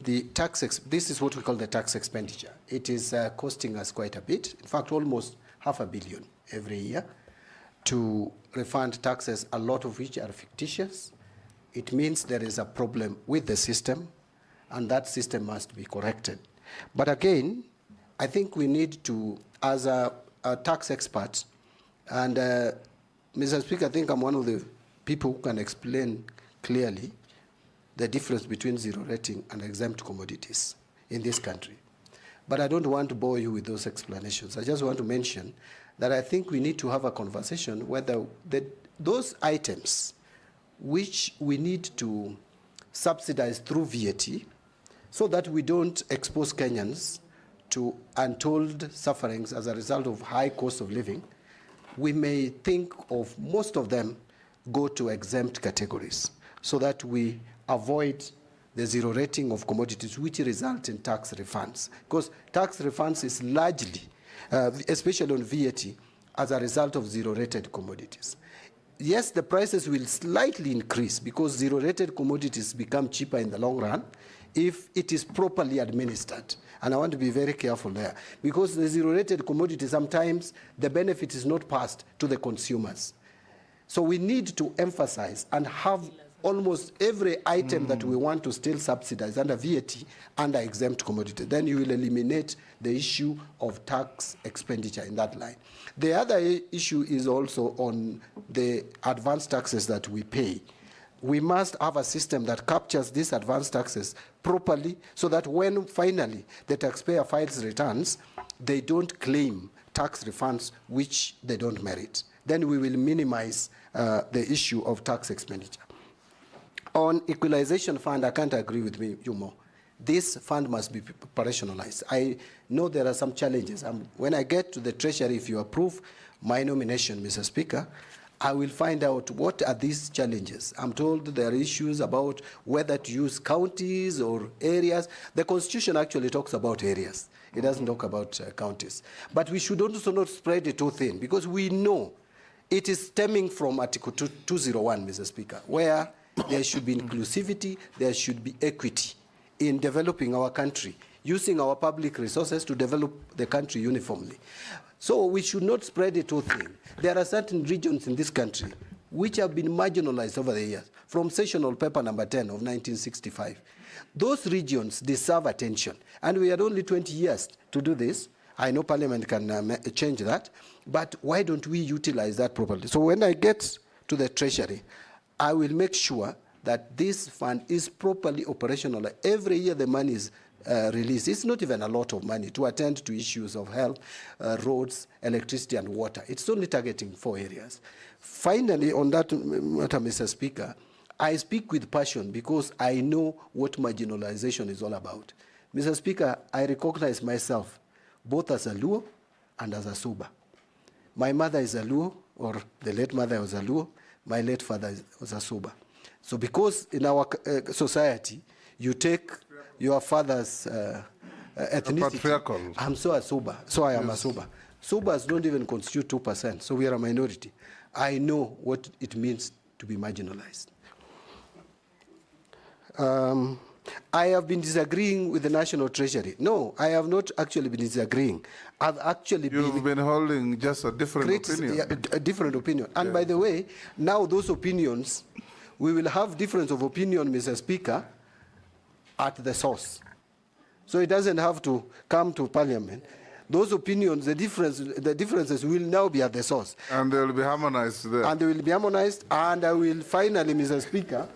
the tax, this is what we call the tax expenditure. It is costing us quite a bit, in fact, almost $500 million every year to refund taxes, a lot of which are fictitious. It means there is a problem with the system, and that system must be corrected. But again, I think we need to, as a tax expert, and Mr. Speaker, I think I'm one of the people who can explain clearly the difference between zero rating and exempt commodities in this country. But I don't want to bore you with those explanations. I just want to mention that I think we need to have a conversation whether those items which we need to subsidize through VAT so that we don't expose Kenyans to untold sufferings as a result of high cost of living, we may think of most of them go to exempt categories so that we avoid the zero rating of commodities, which result in tax refunds. Because tax refunds is largely, especially on VAT, as a result of zero rated commodities. yes, the prices will slightly increase because zero-rated commodities become cheaper in the long run if it is properly administered. And I want to be very careful there because the zero-rated commodity, sometimes the benefit is not passed to the consumers. So we need to emphasize and have almost every item that we want to still subsidize under VAT under exempt commodity. Then you will eliminate the issue of tax expenditure in that line. The other issue is also on the advanced taxes that we pay. We must have a system that captures these advanced taxes properly so that when finally the taxpayer files returns, they don't claim tax refunds which they don't merit. Then we will minimize the issue of tax expenditure. On equalization fund, I can't agree with you more. This fund must be operationalized. I know there are some challenges. When I get to the Treasury, if you approve my nomination, Mr. Speaker, I will find out what are these challenges. I'm told there are issues about whether to use counties or areas. The Constitution actually talks about areas. It doesn't talk about counties. But we should also not spread it too thin because we know it is stemming from Article 201, Mr. Speaker, where there should be inclusivity, there should be equity in developing our country, using our public resources to develop the country uniformly. So we should not spread it too thin. There are certain regions in this country which have been marginalized over the years, from Sessional Paper number 10 of 1965. Those regions deserve attention, and we had only 20 years to do this. I know Parliament can change that, but why don't we utilize that properly? So when I get to the Treasury, I will make sure that this fund is properly operational. Every year the money is released. It's not even a lot of money to attend to issues of health, roads, electricity, and water. It's only targeting 4 areas. Finally, on that matter, Mr. Speaker, I speak with passion because I know what marginalization is all about. Mr. Speaker, I recognize myself both as a Luo and as a Suba. My mother is a Luo, or the late mother was a Luo. My late father was a Suba. So because in our society, you take your father's ethnicity. I'm so a Suba, so I am a Suba. Subas don't even constitute 2%, so we are a minority. I know what it means to be marginalized. I have been disagreeing with the National Treasury. No, I have not actually been disagreeing. I've actually You've been holding just a different opinion. Yeah, a different opinion. And by the way, now those opinions, we will have difference of opinion, Mr. Speaker, at the source. So it doesn't have to come to Parliament. Those opinions, the differences will now be at the source. And they will be harmonized there. And they will be harmonized, and I will finally, Mr. Speaker,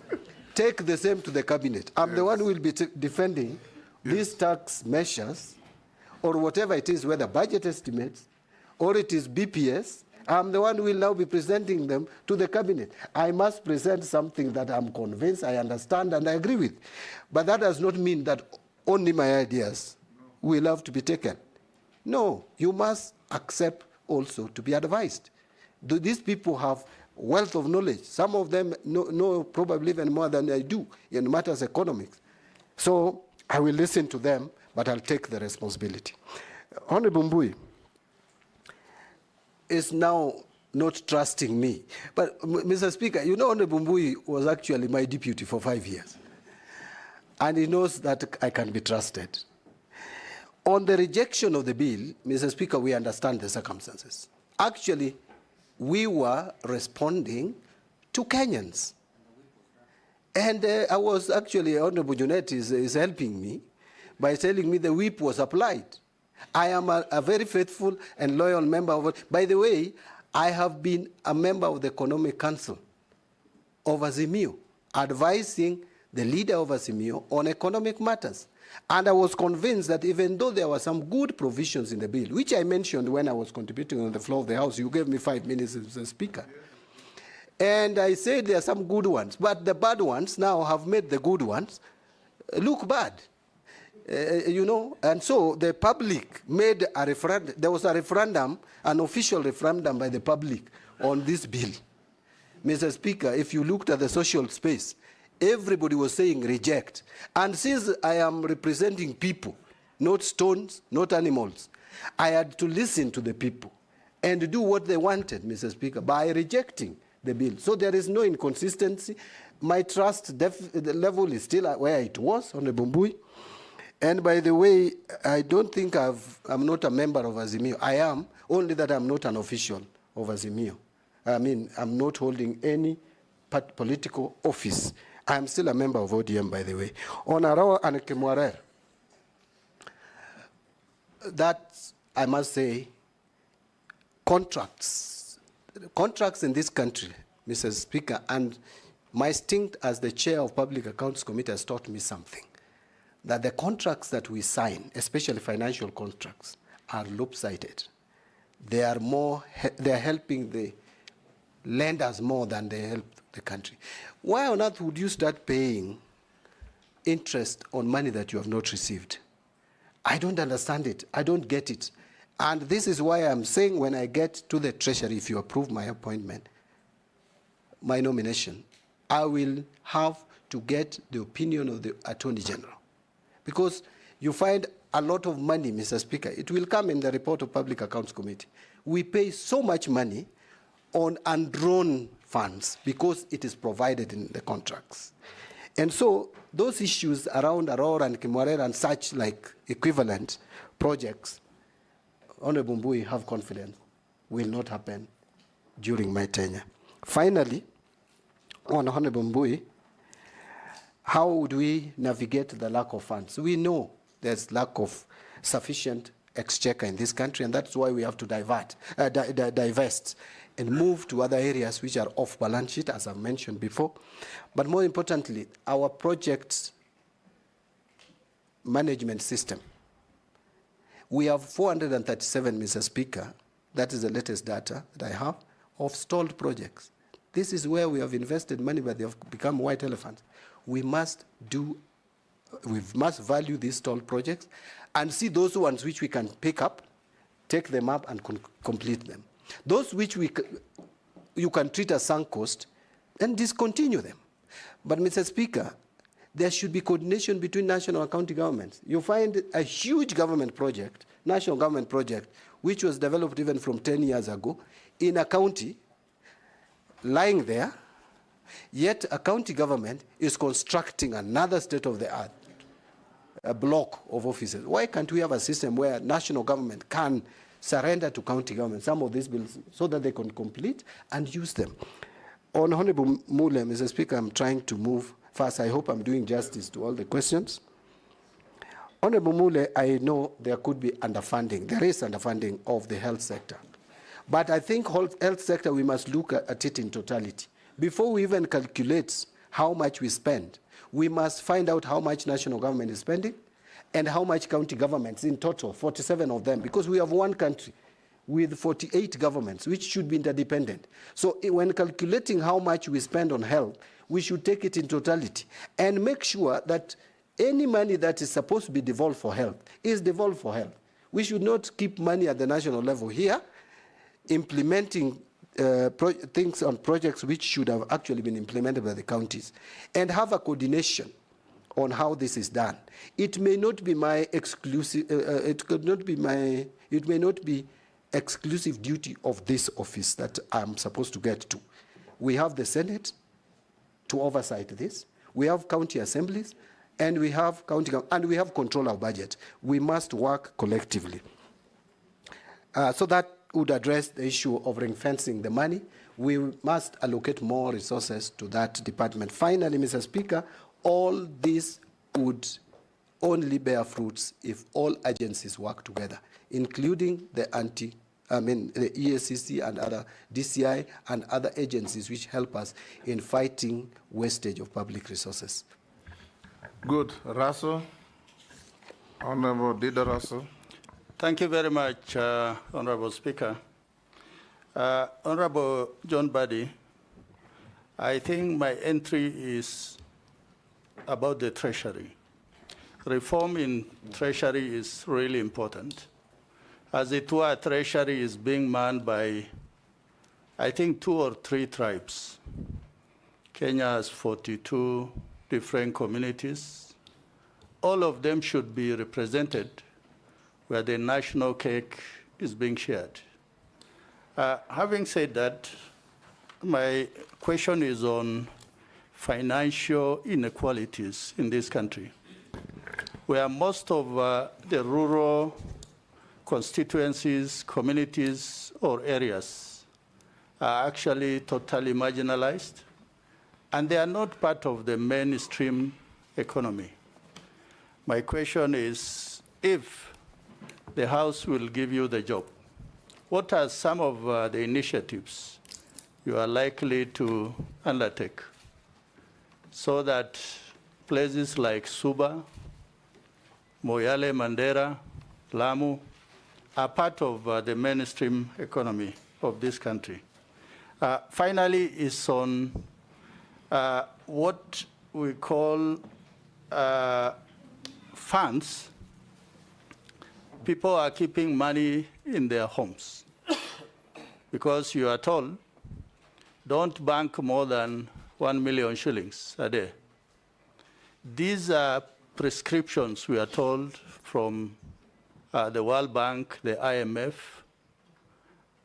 take the same to the cabinet. I'm the one who will be defending these tax measures, or whatever it is, whether budget estimates, or it is BPS. I'm the one who will now be presenting them to the cabinet. I must present something that I'm convinced, I understand, and I agree with. But that does not mean that only my ideas will have to be taken. No, you must accept also to be advised. These people have wealth of knowledge. Some of them know probably even more than I do in matters economics. So I will listen to them, but I'll take the responsibility. Honorable Mbui is now not trusting me. But Mr. Speaker, you know Honorable Mbui was actually my deputy for 5 years. And he knows that I can be trusted. On the rejection of the bill, Mr. Speaker, we understand the circumstances. Actually, we were responding to Kenyans. And I was actually, Honorable Junet is helping me by telling me the whip was applied. I am a very faithful and loyal member of it. By the way, I have been a member of the Economic Council of Azimio, advising the leader of Azimio on economic matters. And I was convinced that even though there were some good provisions in the bill, which I mentioned when I was contributing on the floor of the House, you gave me 5 minutes as the Speaker. And I said there are some good ones, but the bad ones now have made the good ones look bad. You know, and so the public made a referendum. There was a referendum, an official referendum by the public on this bill. Mr. Speaker, if you looked at the social space, everybody was saying reject. And since I am representing people, not stones, not animals, I had to listen to the people and do what they wanted, Mr. Speaker, by rejecting the bill. So there is no inconsistency. My trust the level is still where it was on the Mbadi. And by the way, I don't think I'm not a member of Azimio. I am, only that I'm not an official of Azimio. I mean, I'm not holding any political office. I'm still a member of ODM, by the way. On Arao and Kemwarer, that, I must say, contracts in this country, Mr. Speaker, and my stint as the chair of Public Accounts Committee has taught me something, that the contracts that we sign, especially financial contracts, are lopsided. They're helping the lenders more than they help the country. Why on earth would you start paying interest on money that you have not received? I don't understand it. I don't get it. And this is why I'm saying when I get to the Treasury, if you approve my appointment, my nomination, I will have to get the opinion of the Attorney General. Because you find a lot of money, Mr. Speaker. It will come in the report of Public Accounts Committee. We pay so much money on undrawn funds because it is provided in the contracts. And so those issues around Aurora and Kimwarera and such like equivalent projects, Honorable Mbui, have confidence, will not happen during my tenure. Finally, on Honorable Mbui, how would we navigate the lack of funds? We know there's lack of sufficient exchequer in this country, and that's why we have to divest and move to other areas which are off balance sheet, as I've mentioned before. But more importantly, our project management system. We have 437, Mr. Speaker, that is the latest data that I have, of stalled projects. This is where we have invested money, but they have become white elephants. We must value these stalled projects and see those ones which we can pick up, take them up and complete them. Those which you can treat as sunk cost and discontinue them. But Mr. Speaker, there should be coordination between national and county governments. You find a huge government project, national government project, which was developed even from 10 years ago in a county lying there, yet a county government is constructing another state-of-the-art block of offices. Why can't we have a system where national government can surrender to county government some of these bills so that they can complete and use them? On Honorable Mule, Mr. Speaker, I'm trying to move fast. I hope I'm doing justice to all the questions. Honorable Mule, I know there could be underfunding. There is underfunding of the health sector. But I think health sector, we must look at it in totality. Before we even calculate how much we spend, we must find out how much national government is spending and how much county governments in total, 47 of them, because we have one country with 48 governments, which should be interdependent. So when calculating how much we spend on health, we should take it in totality and make sure that any money that is supposed to be devolved for health is devolved for health. We should not keep money at the national level here, implementing things on projects which should have actually been implemented by the counties, and have a coordination on how this is done. It may not be my exclusive, it may not be exclusive duty of this office that I'm supposed to get to. We have the Senate to oversight this. We have county assemblies, and we have and we have control of budget. We must work collectively. So that would address the issue of ring-fencing the money. We must allocate more resources to that department. Finally, Mr. Speaker, all this would only bear fruits if all agencies work together, including the the EACC and other DCI and other agencies which help us in fighting wastage of public resources. Good. Russell. Honorable Dida Russell. Thank you very much, Honorable Speaker. Honorable John Mbadi, I think my entry is about the Treasury. Reform in Treasury is really important. As it were, Treasury is being manned by, I think, 2 or 3 tribes. Kenya has 42 different communities. All of them should be represented where the national cake is being shared. Having said that, my question is on financial inequalities in this country, where most of the rural constituencies, communities, or areas are actually totally marginalized, and they are not part of the mainstream economy. My question is, if the House will give you the job, what are some of the initiatives you are likely to undertake so that places like Suba, Moyale, Mandera, Lamu are part of the mainstream economy of this country? Finally, is on what we call funds. People are keeping money in their homes because you are told, don't bank more than 1 million shillings a day. These are prescriptions, we are told, from the World Bank, the IMF,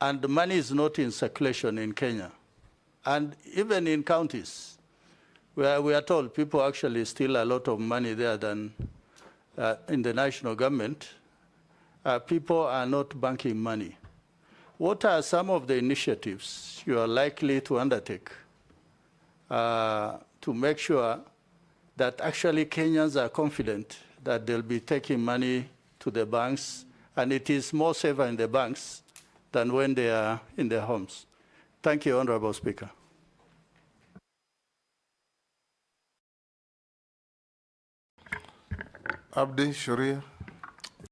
and the money is not in circulation in Kenya. And even in counties, where we are told people actually steal a lot of money there than in the national government, people are not banking money. What are some of the initiatives you are likely to undertake to make sure that actually Kenyans are confident that they'll be taking money to the banks, and it is more safer in the banks than when they are in their homes? Thank you, Honorable Speaker. Abdi Sharia.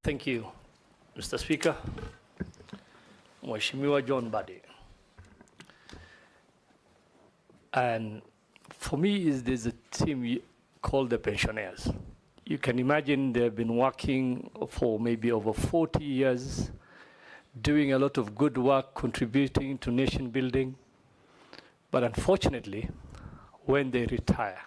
Thank you, Mr. Speaker. Mheshimiwa John Mbadi. And for me, there's a team called the pensioners. You can imagine they've been working for maybe over 40 years, doing a lot of good work, contributing to nation building. But unfortunately, when they retire,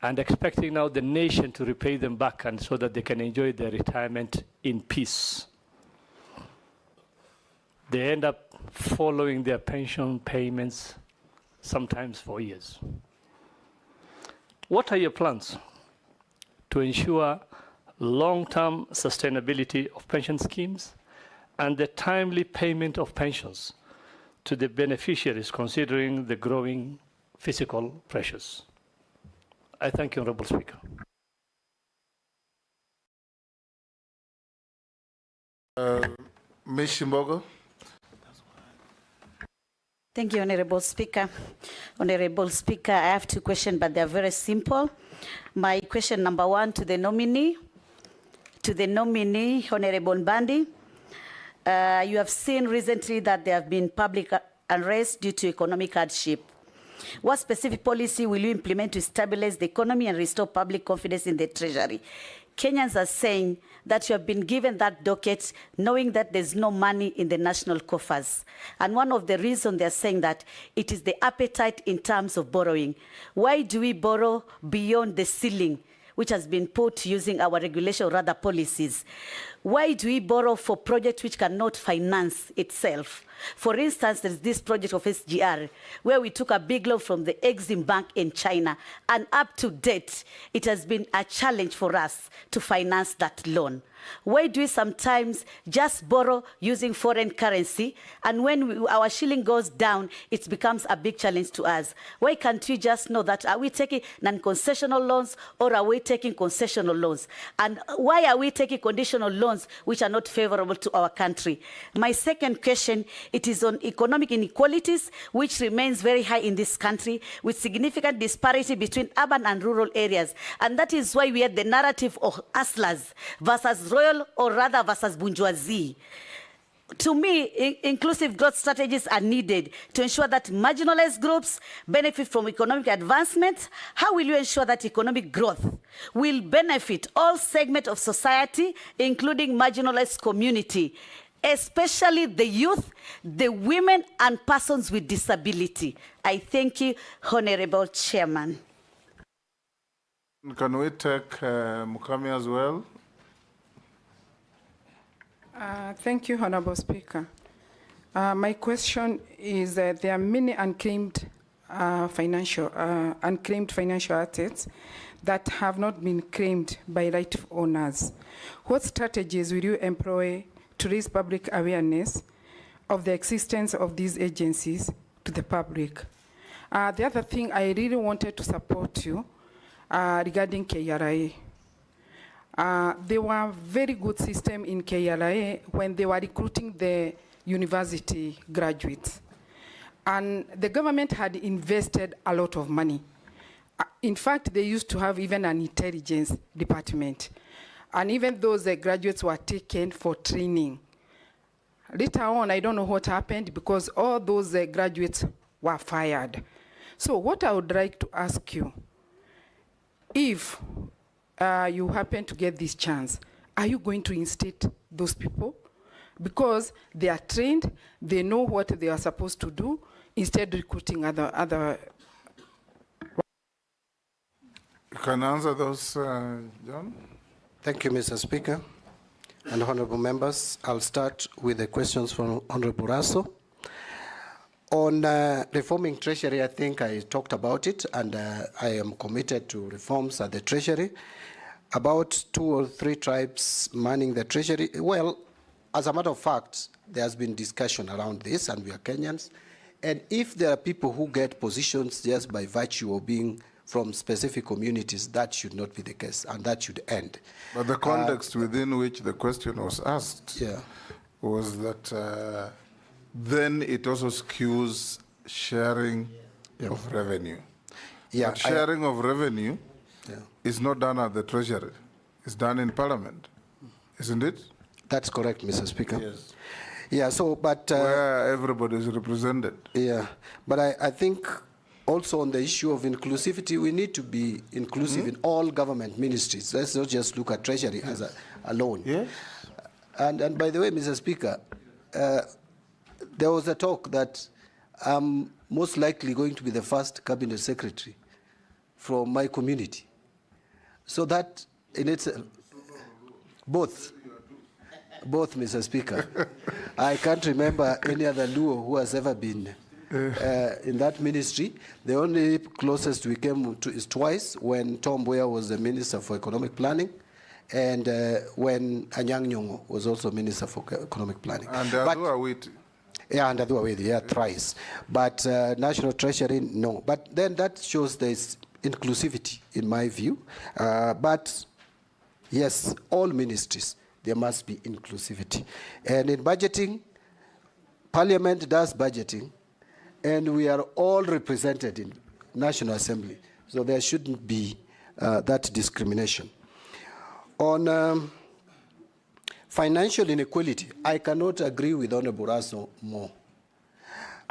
and expecting now the nation to repay them back and so that they can enjoy their retirement in peace, they end up following their pension payments, sometimes for years. What are your plans to ensure long-term sustainability of pension schemes and the timely payment of pensions to the beneficiaries, considering the growing fiscal pressures? I thank you, Honorable Speaker. Ms. Shimbogo. Thank you, Honorable Speaker. Honorable Speaker, I have two questions, but they're very simple. My question number one to the nominee, Honorable Mbadi. You have seen recently that there have been public unrest due to economic hardship. What specific policy will you implement to stabilize the economy and restore public confidence in the Treasury? Kenyans are saying that you have been given that docket knowing that there's no money in the national coffers. And one of the reasons they're saying that it is the appetite in terms of borrowing. Why do we borrow beyond the ceiling, which has been put using our regulation or rather policies? Why do we borrow for projects which cannot finance itself? For instance, there's this project of SGR, where we took a big loan from the Exim Bank in China, and up to date, it has been a challenge for us to finance that loan. Why do we sometimes just borrow using foreign currency, and when our shilling goes down, it becomes a big challenge to us? Why can't we just know that, are we taking non-concessional loans or are we taking concessional loans? And why are we taking conditional loans which are not favorable to our country? My second question, it is on economic inequalities, which remains very high in this country, with significant disparity between urban and rural areas. And that is why we had the narrative of hustlers versus royal, or rather versus bourgeoisie. To me, inclusive growth strategies are needed to ensure that marginalized groups benefit from economic advancement. How will you ensure that economic growth will benefit all segments of society, including marginalized community, especially the youth, the women, and persons with disability? I thank you, Honorable Chairman. Can we take Mukami as well? Thank you, Honorable Speaker. My question is that there are many unclaimed financial assets that have not been claimed by rightful owners. What strategies will you employ to raise public awareness of the existence of these agencies to the public? The other thing, I really wanted to support you regarding KRA. There were very good system in KRA when they were recruiting the university graduates. And the government had invested a lot of money. In fact, they used to have even an intelligence department. And even those graduates were taken for training. Later on, I don't know what happened because all those graduates were fired. So what I would like to ask you, if you happen to get this chance, are you going to instate those people? Because they are trained, they know what they are supposed to do, instead recruiting other. You can answer those, John? Thank you, Mr. Speaker. And honorable members, I'll start with the questions from Honorable Ruto. On reforming Treasury, I think I talked about it, and I am committed to reforms at the Treasury. About 2 or 3 tribes manning the Treasury. Well, as a matter of fact, there has been discussion around this, and we are Kenyans. And if there are people who get positions just by virtue of being from specific communities, that should not be the case, and that should end. But the context within which the question was asked was that then it also skews sharing of revenue. But sharing of revenue is not done at the Treasury. It's done in Parliament, isn't it? That's correct, Mr. Speaker. Yes. Yeah, so, but... where everybody is represented. Yeah, but I think also on the issue of inclusivity, we need to be inclusive in all government ministries. Let's not just look at Treasury as alone. Yes. And by the way, Mr. Speaker, there was a talk that I'm most likely going to be the first cabinet secretary from my community. So that in itself, both, Mr. Speaker. I can't remember any other Luo who has ever been in that ministry. The only closest we came to is twice, when Tom Mboya was the Minister for Economic Planning, and when Anyang' Nyong'o was also Minister for Economic Planning. And Adua yeah, and Adua thrice. But National Treasury, no. But then that shows there's inclusivity, in my view. But yes, all ministries, there must be inclusivity. And in budgeting, Parliament does budgeting, and we are all represented in National Assembly. So there shouldn't be that discrimination. On financial inequality, I cannot agree with Honorable Ruto more.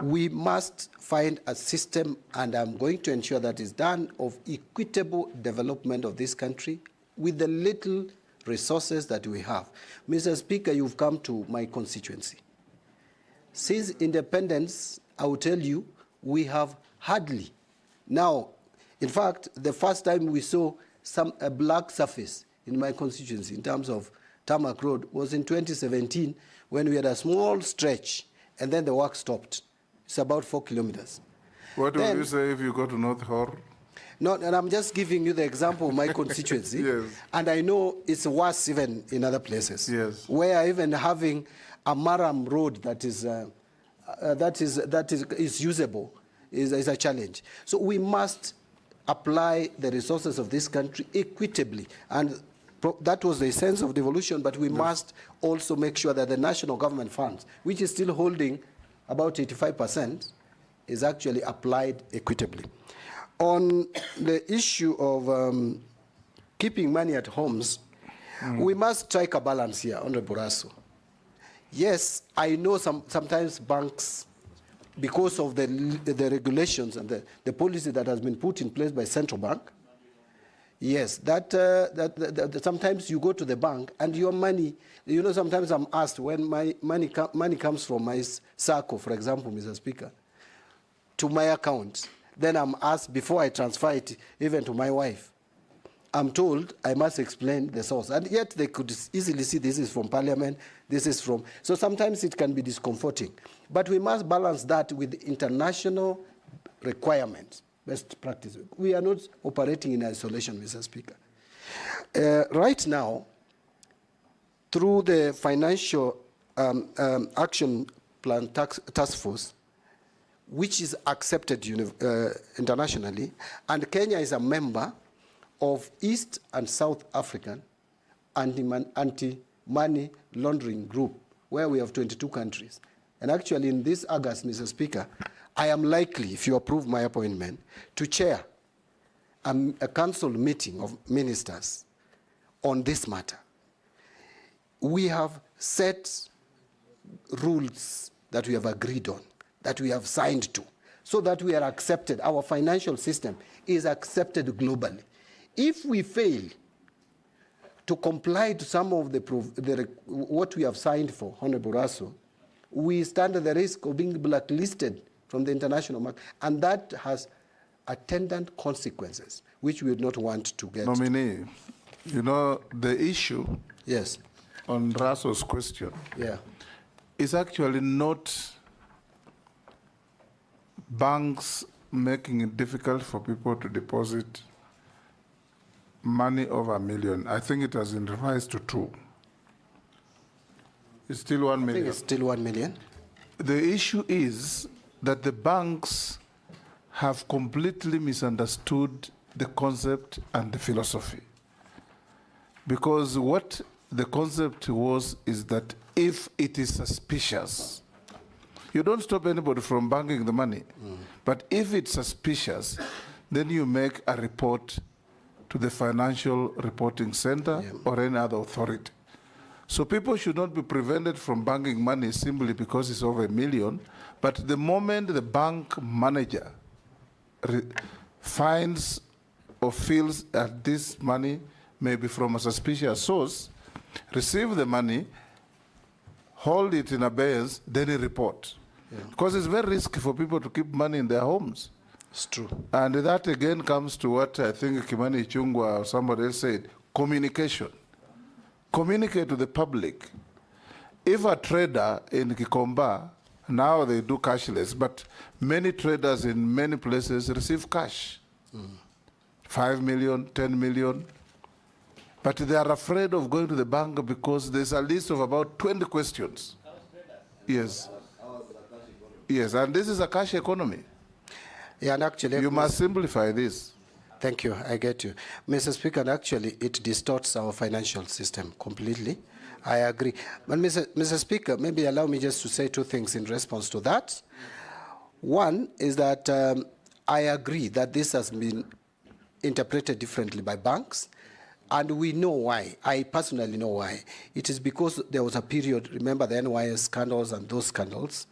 We must find a system, and I'm going to ensure that is done, of equitable development of this country with the little resources that we have. Mr. Speaker, you've come to my constituency. Since independence, I will tell you, we have hardly. Now, in fact, the first time we saw a black surface in my constituency in terms of tarmac road was in 2017, when we had a small stretch, and then the work stopped. It's about 4 kilometers. What would you say if you go to North Hor? No, and I'm just giving you the example of my constituency. Yes. And I know it's worse even in other places. Yes. Where even having a Maram road that is usable is a challenge. So we must apply the resources of this country equitably. And that was the essence of devolution, but we must also make sure that the national government funds, which is still holding about 85%, is actually applied equitably. On the issue of keeping money at homes, we must strike a balance here, Honorable Ruto. Yes, I know sometimes banks, because of the regulations and the policy that has been put in place by central bank, yes, that sometimes you go to the bank and your money, you know, sometimes I'm asked when my money comes from my SACCO, for example, Mr. Speaker, to my account. Then I'm asked before I transfer it even to my wife. I'm told I must explain the source. And yet they could easily see this is from Parliament, this is from... So sometimes it can be discomforting. But we must balance that with international requirements, best practice. We are not operating in isolation, Mr. Speaker. Right now, through the Financial Action Plan Task Force, which is accepted internationally, and Kenya is a member of East and South African anti-money laundering group, where we have 22 countries. And actually, in this August, Mr. Speaker, I am likely, if you approve my appointment, to chair a council meeting of ministers on this matter. We have set rules that we have agreed on, that we have signed to, so that we are accepted. Our financial system is accepted globally. If we fail to comply to some of what we have signed for, Honorable Russell, we stand at the risk of being blacklisted from the international market, and that has attendant consequences, which we would not want to get. Nominee, you know, the issue yes. on Russell's question is actually not banks making it difficult for people to deposit money over $1 million. I think it has been revised to 2. It's still 1 million. I think it's still 1 million. The issue is that the banks have completely misunderstood the concept and the philosophy. Because what the concept was is that if it is suspicious, you don't stop anybody from banking the money. But if it's suspicious, then you make a report to the Financial Reporting Center or any other authority. So people should not be prevented from banking money simply because it's over $1 million. But the moment the bank manager finds or feels that this money may be from a suspicious source, receive the money, hold it in abeyance, then report. Because it's very risky for people to keep money in their homes. It's true. And that again comes to what I think Kimani Ichung'wah or somebody else said, communication. Communicate to the public. If a trader in Kikomba, now they do cashless, but many traders in many places receive cash. 5 million, 10 million. But they are afraid of going to the bank because there's a list of about 20 questions. Yes. Yes, and this is a cash economy. Yeah, and actually... You must simplify this. Thank you, I get you. Mr. Speaker, and actually it distorts our financial system completely. I agree. But Mr. Speaker, maybe allow me just to say 2 things in response to that. One is that I agree that this has been interpreted differently by banks, and we know why. I personally know why. It is because there was a period, remember the NYS scandals and those scandals,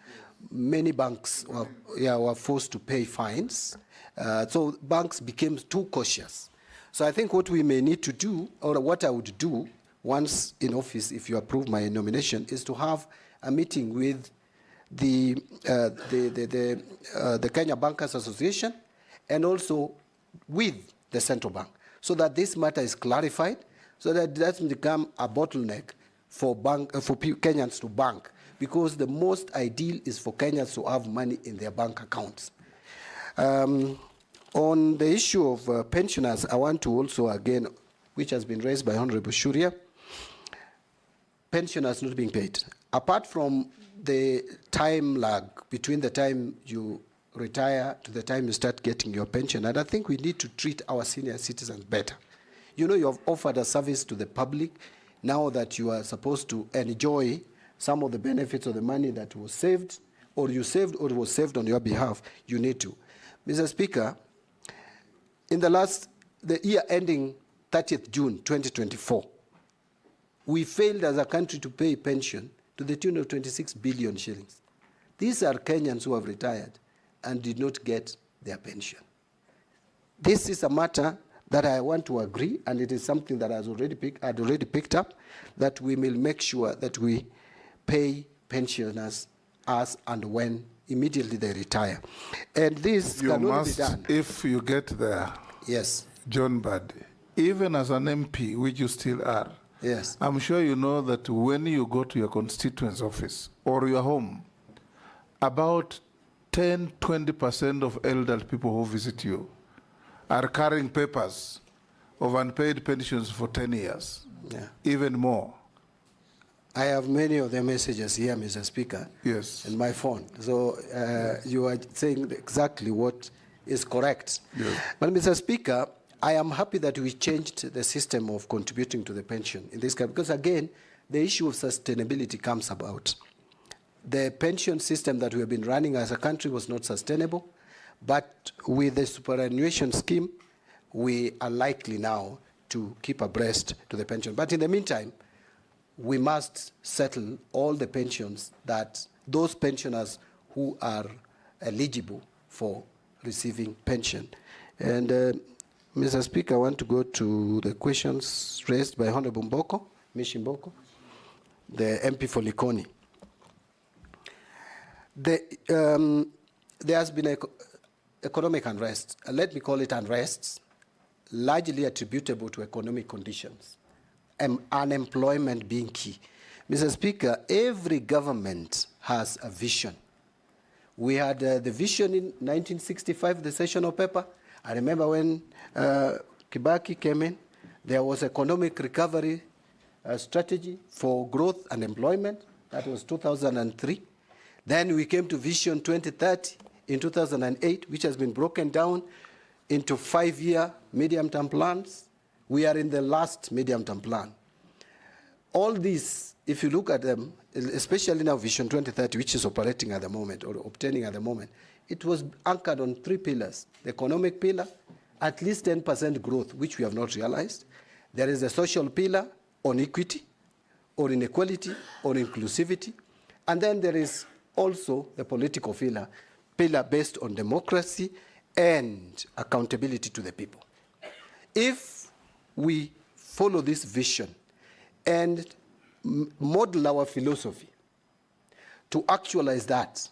many banks were forced to pay fines. So banks became too cautious. So I think what we may need to do, or what I would do once in office, if you approve my nomination, is to have a meeting with the Kenya Bankers Association and also with the central bank, so that this matter is clarified, so that it doesn't become a bottleneck for Kenyans to bank, because the most ideal is for Kenyans to have money in their bank accounts. On the issue of pensioners, I want to also, again, which has been raised by Honorable Shuria, pensioners not being paid. Apart from the time lag between the time you retire to the time you start getting your pension, and I think we need to treat our senior citizens better. You know, you have offered a service to the public. Now that you are supposed to enjoy some of the benefits of the money that was saved, or you saved, or was saved on your behalf, you need to. Mr. Speaker, in the year ending 30th June 2024, we failed as a country to pay pension to the tune of 26 billion shillings. These are Kenyans who have retired and did not get their pension. This is a matter that I want to agree, and it is something that I'd already picked up, that we will make sure that we pay pensioners as and when immediately they retire. And this can only be done. If you get there, yes, John Mbadi, even as an MP, which you still are, yes, I'm sure you know that when you go to your constituent's office or your home, about 10–20% of elderly people who visit you are carrying papers of unpaid pensions for 10 years, even more. I have many of the messages here, Mr. Speaker, yes, in my phone. So you are saying exactly what is correct. Yes. But Mr. Speaker, I am happy that we changed the system of contributing to the pension in this case, because again, the issue of sustainability comes about. The pension system that we have been running as a country was not sustainable, but with the superannuation scheme, we are likely now to keep abreast to the pension. But in the meantime, we must settle all the pensions that those pensioners who are eligible for receiving pension. And Mr. Speaker, I want to go to the questions raised by Honorable Mboko, Mishimboko, the MP for Likoni. There has been economic unrest, let me call it unrest, largely attributable to economic conditions, and unemployment being key. Mr. Speaker, every government has a vision. We had the vision in 1965, the sessional paper. I remember when Kibaki came in, there was economic recovery strategy for growth and employment. That was 2003. Then we came to Vision 2030 in 2008, which has been broken down into 5-year medium-term plans. We are in the last medium-term plan. All these, if you look at them, especially now Vision 2030, which is operating at the moment or obtaining at the moment, it was anchored on 3 pillars. The economic pillar, at least 10% growth, which we have not realized. There is a social pillar on equity, or inequality, or inclusivity. And then there is also the political pillar based on democracy and accountability to the people. If we follow this vision and model our philosophy to actualize that,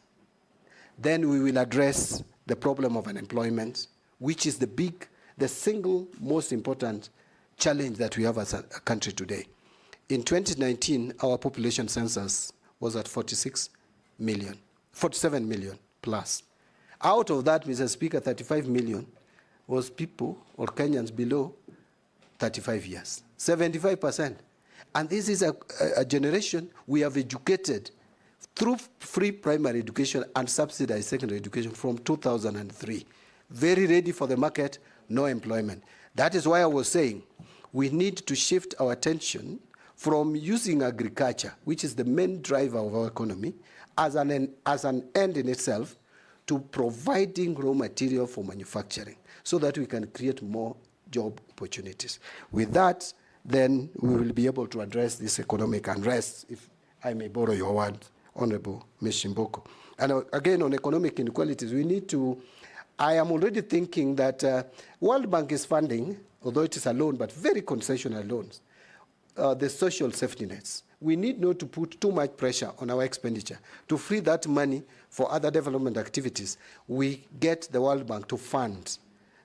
then we will address the problem of unemployment, which is the single most important challenge that we have as a country today. In 2019, our population census was at 47 million plus. Out of that, Mr. Speaker, 35 million was people or Kenyans below 35 years, 75%. And this is a generation we have educated through free primary education and subsidized secondary education from 2003. Very ready for the market, no employment. That is why I was saying we need to shift our attention from using agriculture, which is the main driver of our economy, as an end in itself, to providing raw material for manufacturing so that we can create more job opportunities. With that, then we will be able to address this economic unrest, if I may borrow your word, Honorable Ms. Shimboko. And again, on economic inequalities, we need to, I am already thinking that World Bank is funding, although it is a loan, but very concessional loans, the social safety nets. We need not to put too much pressure on our expenditure. To free that money for other development activities, we get the World Bank to fund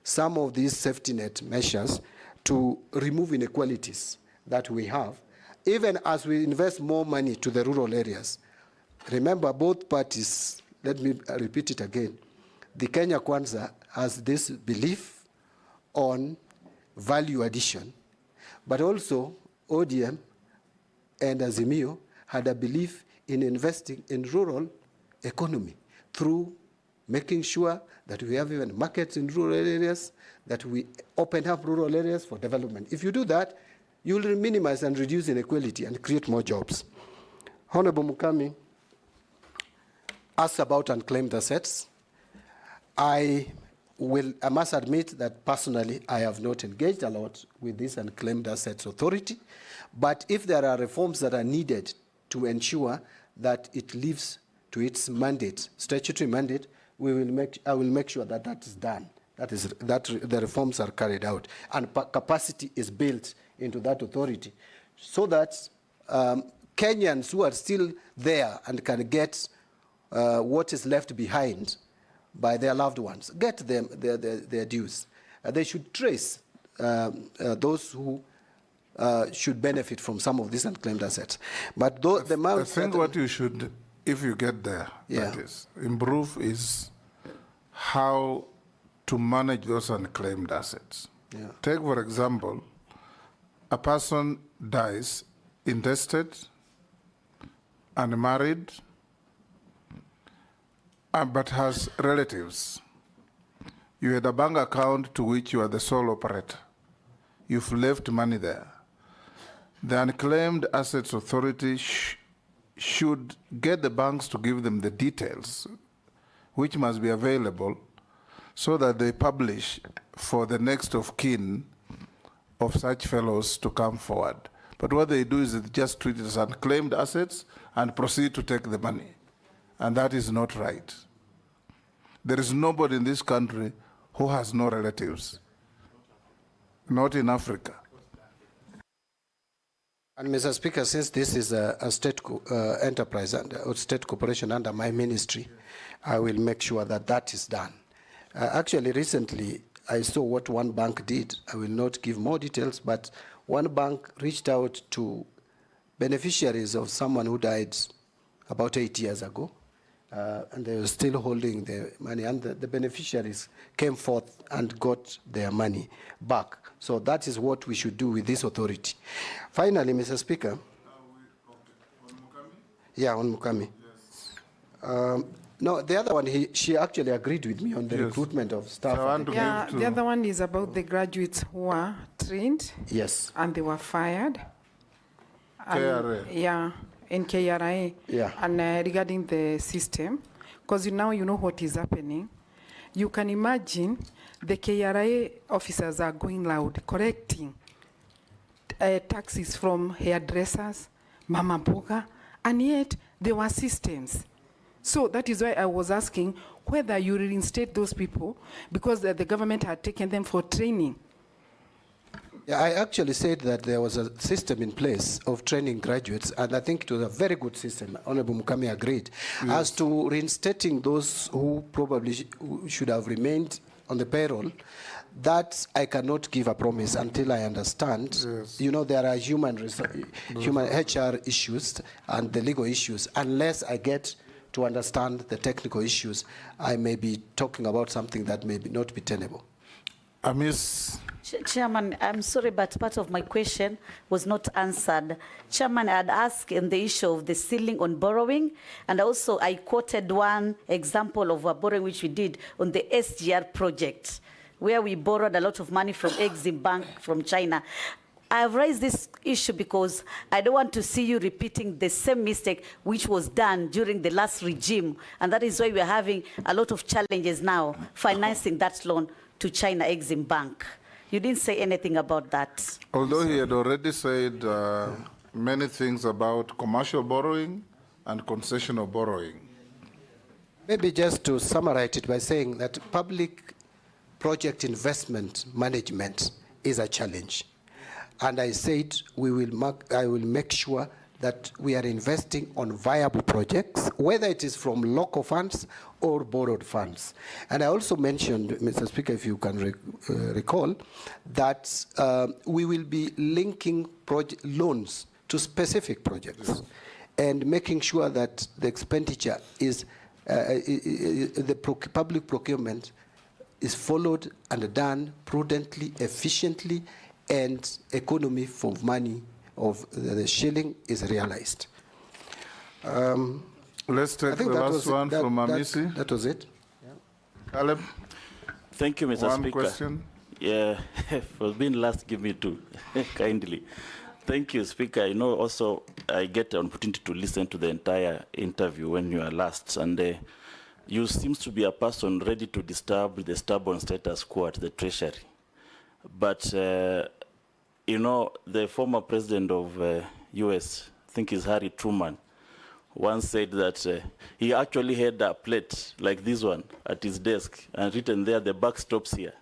some of these safety net measures to remove inequalities that we have, even as we invest more money to the rural areas. Remember, both parties, let me repeat it again, the Kenya Kwanza has this belief on value addition, but also ODM and Azimio had a belief in investing in rural economy through making sure that we have even markets in rural areas, that we open up rural areas for development. If you do that, you will minimize and reduce inequality and create more jobs. Honorable Mukami asked about unclaimed assets. I must admit that personally I have not engaged a lot with this Unclaimed Assets Authority, but if there are reforms that are needed to ensure that it lives to its mandate, statutory mandate, I will make sure that that is done, that the reforms are carried out, and capacity is built into that authority, so that Kenyans who are still there and can get what is left behind by their loved ones, get them their dues. They should trace those who should benefit from some of these unclaimed assets. But the amount... I think what you should, if you get there, that is, improve is how to manage those unclaimed assets. Yeah. Take, for example, a person dies intestate, unmarried, but has relatives. You had a bank account to which you are the sole operator. You've left money there. The Unclaimed Assets Authority should get the banks to give them the details, which must be available, so that they publish for the next of kin of such fellows to come forward. But what they do is they just treat it as unclaimed assets and proceed to take the money. And that is not right. There is nobody in this country who has no relatives. Not in Africa. And Mr. Speaker, since this is a state enterprise and state corporation under my ministry, I will make sure that that is done. Actually, recently, I saw what one bank did. I will not give more details, but one bank reached out to beneficiaries of someone who died about 8 years ago, and they were still holding the money, and the beneficiaries came forth and got their money back. So that is what we should do with this authority. Finally, Mr. Speaker. Yeah, on Mukami. Yes. No, the other one, she actually agreed with me on the recruitment of staff. Yeah, the other one is about the graduates who were trained. Yes. And they were fired. KRA. Yeah, in KRA. Yeah. And regarding the system, because now you know what is happening. You can imagine the KRA officers are going loud, correcting taxes from hairdressers, mama mboga, and yet there were systems. So that is why I was asking whether you reinstate those people, because the government had taken them for training. Yeah, I actually said that there was a system in place of training graduates, and I think it was a very good system. Honorable Mukami agreed. Yes. As to reinstating those who probably should have remained on the payroll, that I cannot give a promise until I understand. Yes. You know, there are human HR issues and the legal issues. Unless I get to understand the technical issues, I may be talking about something that may not be tenable. Chairman, I'm sorry, but part of my question was not answered. Chairman, I had asked in the issue of the ceiling on borrowing, and also I quoted one example of a borrowing which we did on the SGR project, where we borrowed a lot of money from Exim Bank from China. I have raised this issue because I don't want to see you repeating the same mistake which was done during the last regime, and that is why we are having a lot of challenges now financing that loan to China Exim Bank. You didn't say anything about that. Although he had already said many things about commercial borrowing and concessional borrowing. Maybe just to summarize it by saying that public project investment management is a challenge. And I said I will make sure that we are investing on viable projects, whether it is from local funds or borrowed funds. And I also mentioned, Mr. Speaker, if you can recall, that we will be linking loans to specific projects and making sure that the expenditure is, public procurement is followed and done prudently, efficiently, and economy for money of the shilling is realized. Let's take the last one from Amisi. That was it. Yeah. Caleb? Thank you, Mr. Speaker. One question. Yeah, for being last, give me two, kindly. Thank you, Speaker. You know, also, I get an opportunity to listen to the entire interview when you are last, and you seem to be a person ready to disturb the stubborn status quo at the Treasury. But, you know, the former president of US, I think it's Harry Truman, once said that he actually had a plate like this one at his desk and written there, the buck stops here.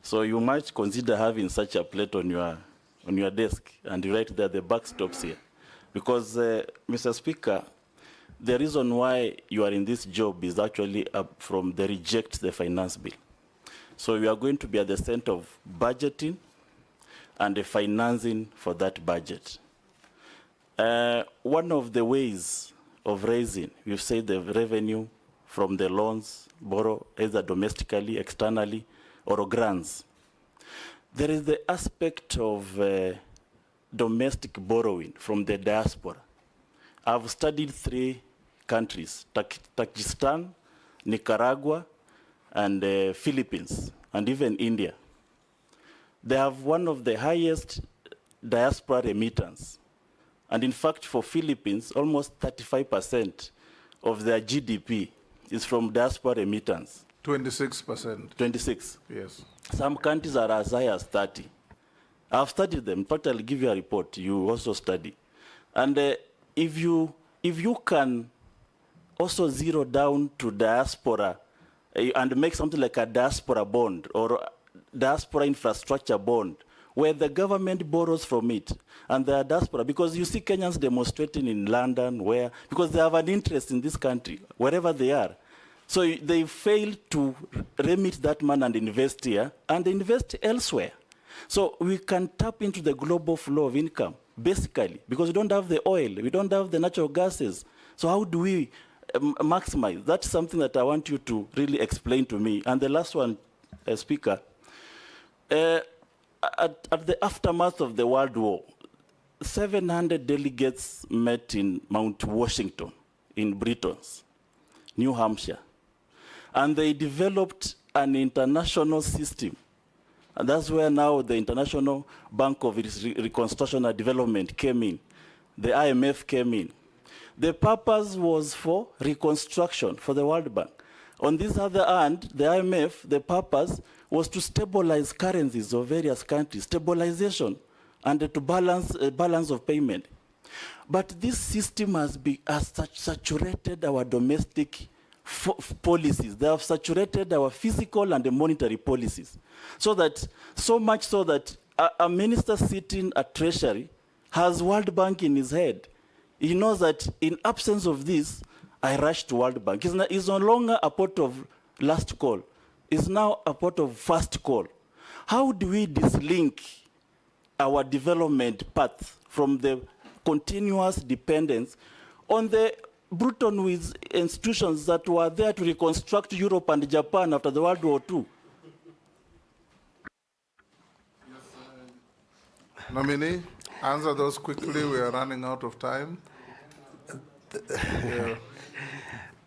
So you might consider having such a plate on your desk and you write there, the buck stops here. Because, Mr. Speaker, the reason why you are in this job is actually from the reject the finance bill. So we are going to be at the center of budgeting, and the financing for that budget. One of the ways of raising, we've said the revenue from the loans, borrow either domestically, externally, or grants. There is the aspect of domestic borrowing from the diaspora. I've studied 3 countries, Tajikistan, Nicaragua, and Philippines, and even India. They have one of the highest diaspora remittance. And in fact, for Philippines, almost 35% of their GDP is from diaspora remittance. 26%. 26. Yes. Some countries are as high as 30. I've studied them. In fact, I'll give you a report. You also study. And if you can also zero down to diaspora and make something like a diaspora bond or diaspora infrastructure bond, where the government borrows from it, and the diaspora, because you see Kenyans demonstrating in London, because they have an interest in this country, wherever they are. So they fail to remit that money and invest here, and invest elsewhere. So we can tap into the global flow of income, basically, because we don't have the oil, we don't have the natural gases. So how do we maximize? That's something that I want you to really explain to me. And the last one, Speaker, at the aftermath of the World War, 700 delegates met in Mount Washington in Britain, New Hampshire. And they developed an international system. And that's where now the International Bank of Reconstruction and Development came in. The IMF came in. The purpose was for reconstruction for the World Bank. On this other hand, the IMF, the purpose was to stabilize currencies of various countries, stabilization, and to balance of payment. But this system has saturated our domestic policies. They have saturated our physical and the monetary policies. So much so that a minister sitting at Treasury has World Bank in his head. He knows that in absence of this, I rush to World Bank. It's no longer a port of last call. It's now a port of first call. How do we dislink our development path from the continuous dependence on the brutal with institutions that were there to reconstruct Europe and Japan after the World War II? Nominee, answer those quickly. We are running out of time.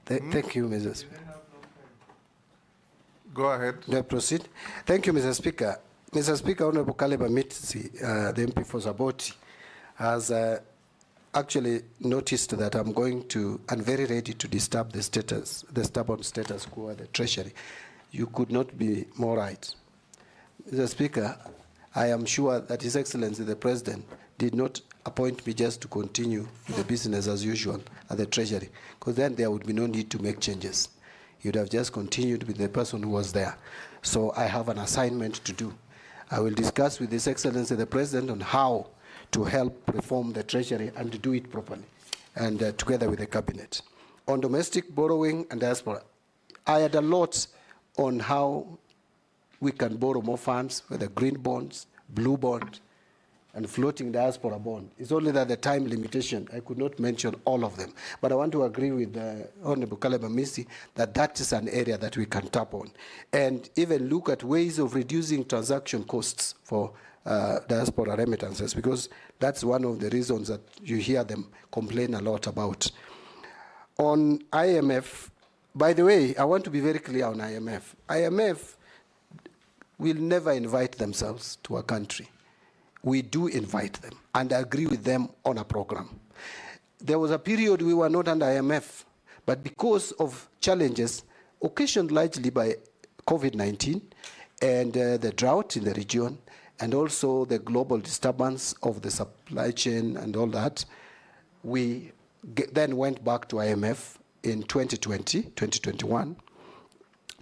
Thank you, Mr. Speaker. Go ahead. May I proceed? Thank you, Mr. Speaker. Mr. Speaker, Honorable Kaleba Mitsi, the MP for Saboti, has actually noticed that I'm going to, and very ready to disturb the stubborn status quo at the Treasury. You could not be more right. Mr. Speaker, I am sure that His Excellency the President did not appoint me just to continue with the business as usual at the Treasury, because then there would be no need to make changes. He would have just continued with the person who was there. So I have an assignment to do. I will discuss with His Excellency the President on how to help reform the Treasury and to do it properly, and together with the Cabinet. On domestic borrowing and diaspora, I had a lot on how we can borrow more funds, whether green bonds, blue bonds, and floating diaspora bond. It's only that the time limitation, I could not mention all of them. But I want to agree with Honorable Kaleba Mitsi that that is an area that we can tap on. And even look at ways of reducing transaction costs for diaspora remittances, because that's one of the reasons that you hear them complain a lot about. On IMF, by the way, I want to be very clear on IMF. IMF will never invite themselves to a country. We do invite them and agree with them on a program. There was a period we were not under IMF, but because of challenges occasioned largely by COVID-19 and the drought in the region, and also the global disturbance of the supply chain and all that, we then went back to IMF in 2020, 2021.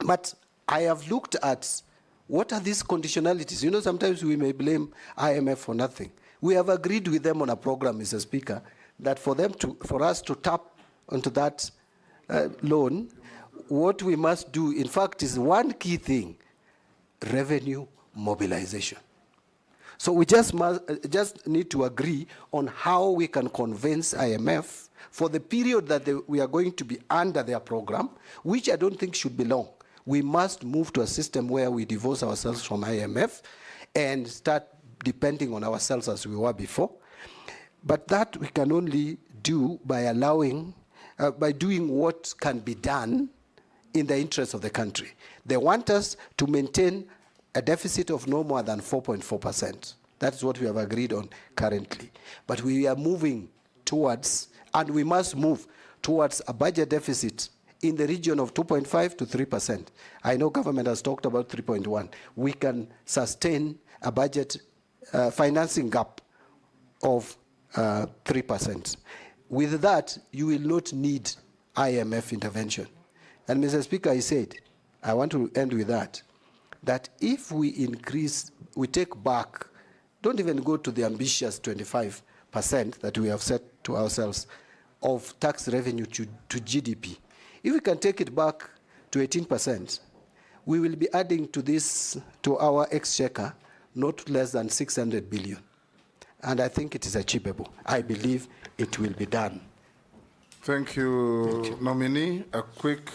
But I have looked at what are these conditionalities. You know, sometimes we may blame IMF for nothing. We have agreed with them on a program, Mr. Speaker, that for us to tap onto that loan, what we must do, in fact, is one key thing: revenue mobilization. So we just need to agree on how we can convince IMF for the period that we are going to be under their program, which I don't think should be long. We must move to a system where we divorce ourselves from IMF and start depending on ourselves as we were before. But that we can only do by allowing, by doing what can be done in the interest of the country. They want us to maintain a deficit of no more than 4.4%. That's what we have agreed on currently. But we are moving towards, and we must move towards a budget deficit in the region of 2.5 to 3%. I know government has talked about 3.1. We can sustain a budget financing gap of 3%. With that, you will not need IMF intervention. And Mr. Speaker, I said, I want to end with that if we increase, we take back, don't even go to the ambitious 25% that we have set to ourselves of tax revenue to GDP. If we can take it back to 18%, we will be adding to this, to our exchequer, not less than 600 billion. And I think it is achievable. I believe it will be done. Thank you, nominee. A quick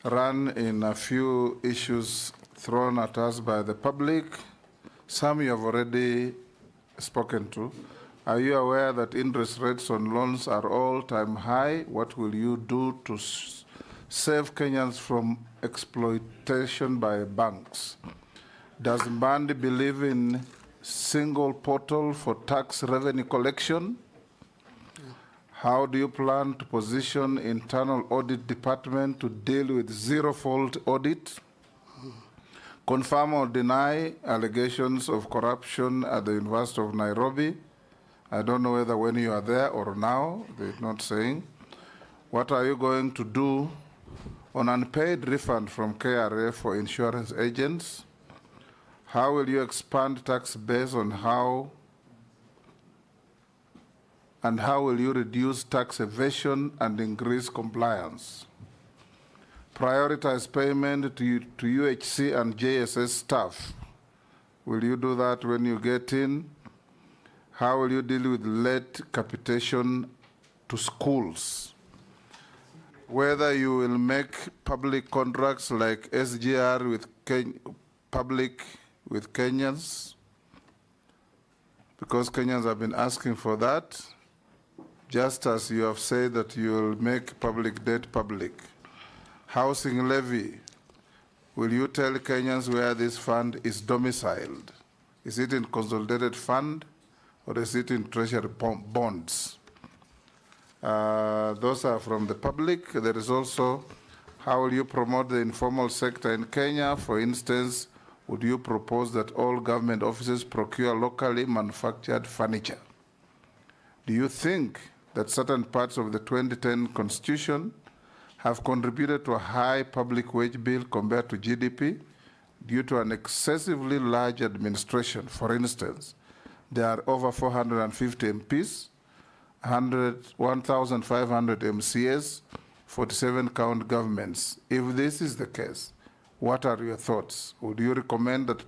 run in a few issues thrown at us by the public. Some you have already spoken to. Are you aware that interest rates on loans are all-time high? What will you do to save Kenyans from exploitation by banks? Does Mbadi believe in single portal for tax revenue collection? How do you plan to position internal audit department to deal with zero-fault audit? Confirm or deny allegations of corruption at the University of Nairobi? I don't know whether when you are there or now, they're not saying. What are you going to do on unpaid refund from KRA for insurance agents? How will you expand tax base on how will you reduce tax evasion and increase compliance? Prioritize payment to UHC and JSS staff. Will you do that when you get in? How will you deal with late capitation to schools? Whether you will make public contracts like SGR with with Kenyans, because Kenyans have been asking for that, just as you have said that you will make public debt public. Housing levy, will you tell Kenyans where this fund is domiciled? Is it in consolidated fund or is it in treasury bonds? Those are from the public. There is also, how will you promote the informal sector in Kenya? For instance, would you propose that all government offices procure locally manufactured furniture? Do you think that certain parts of the 2010 Constitution have contributed to a high public wage bill compared to GDP due to an excessively large administration? For instance, there are over 450 MPs, 1,500 MCAs, 47 county governments. If this is the case, what are your thoughts? Would you recommend that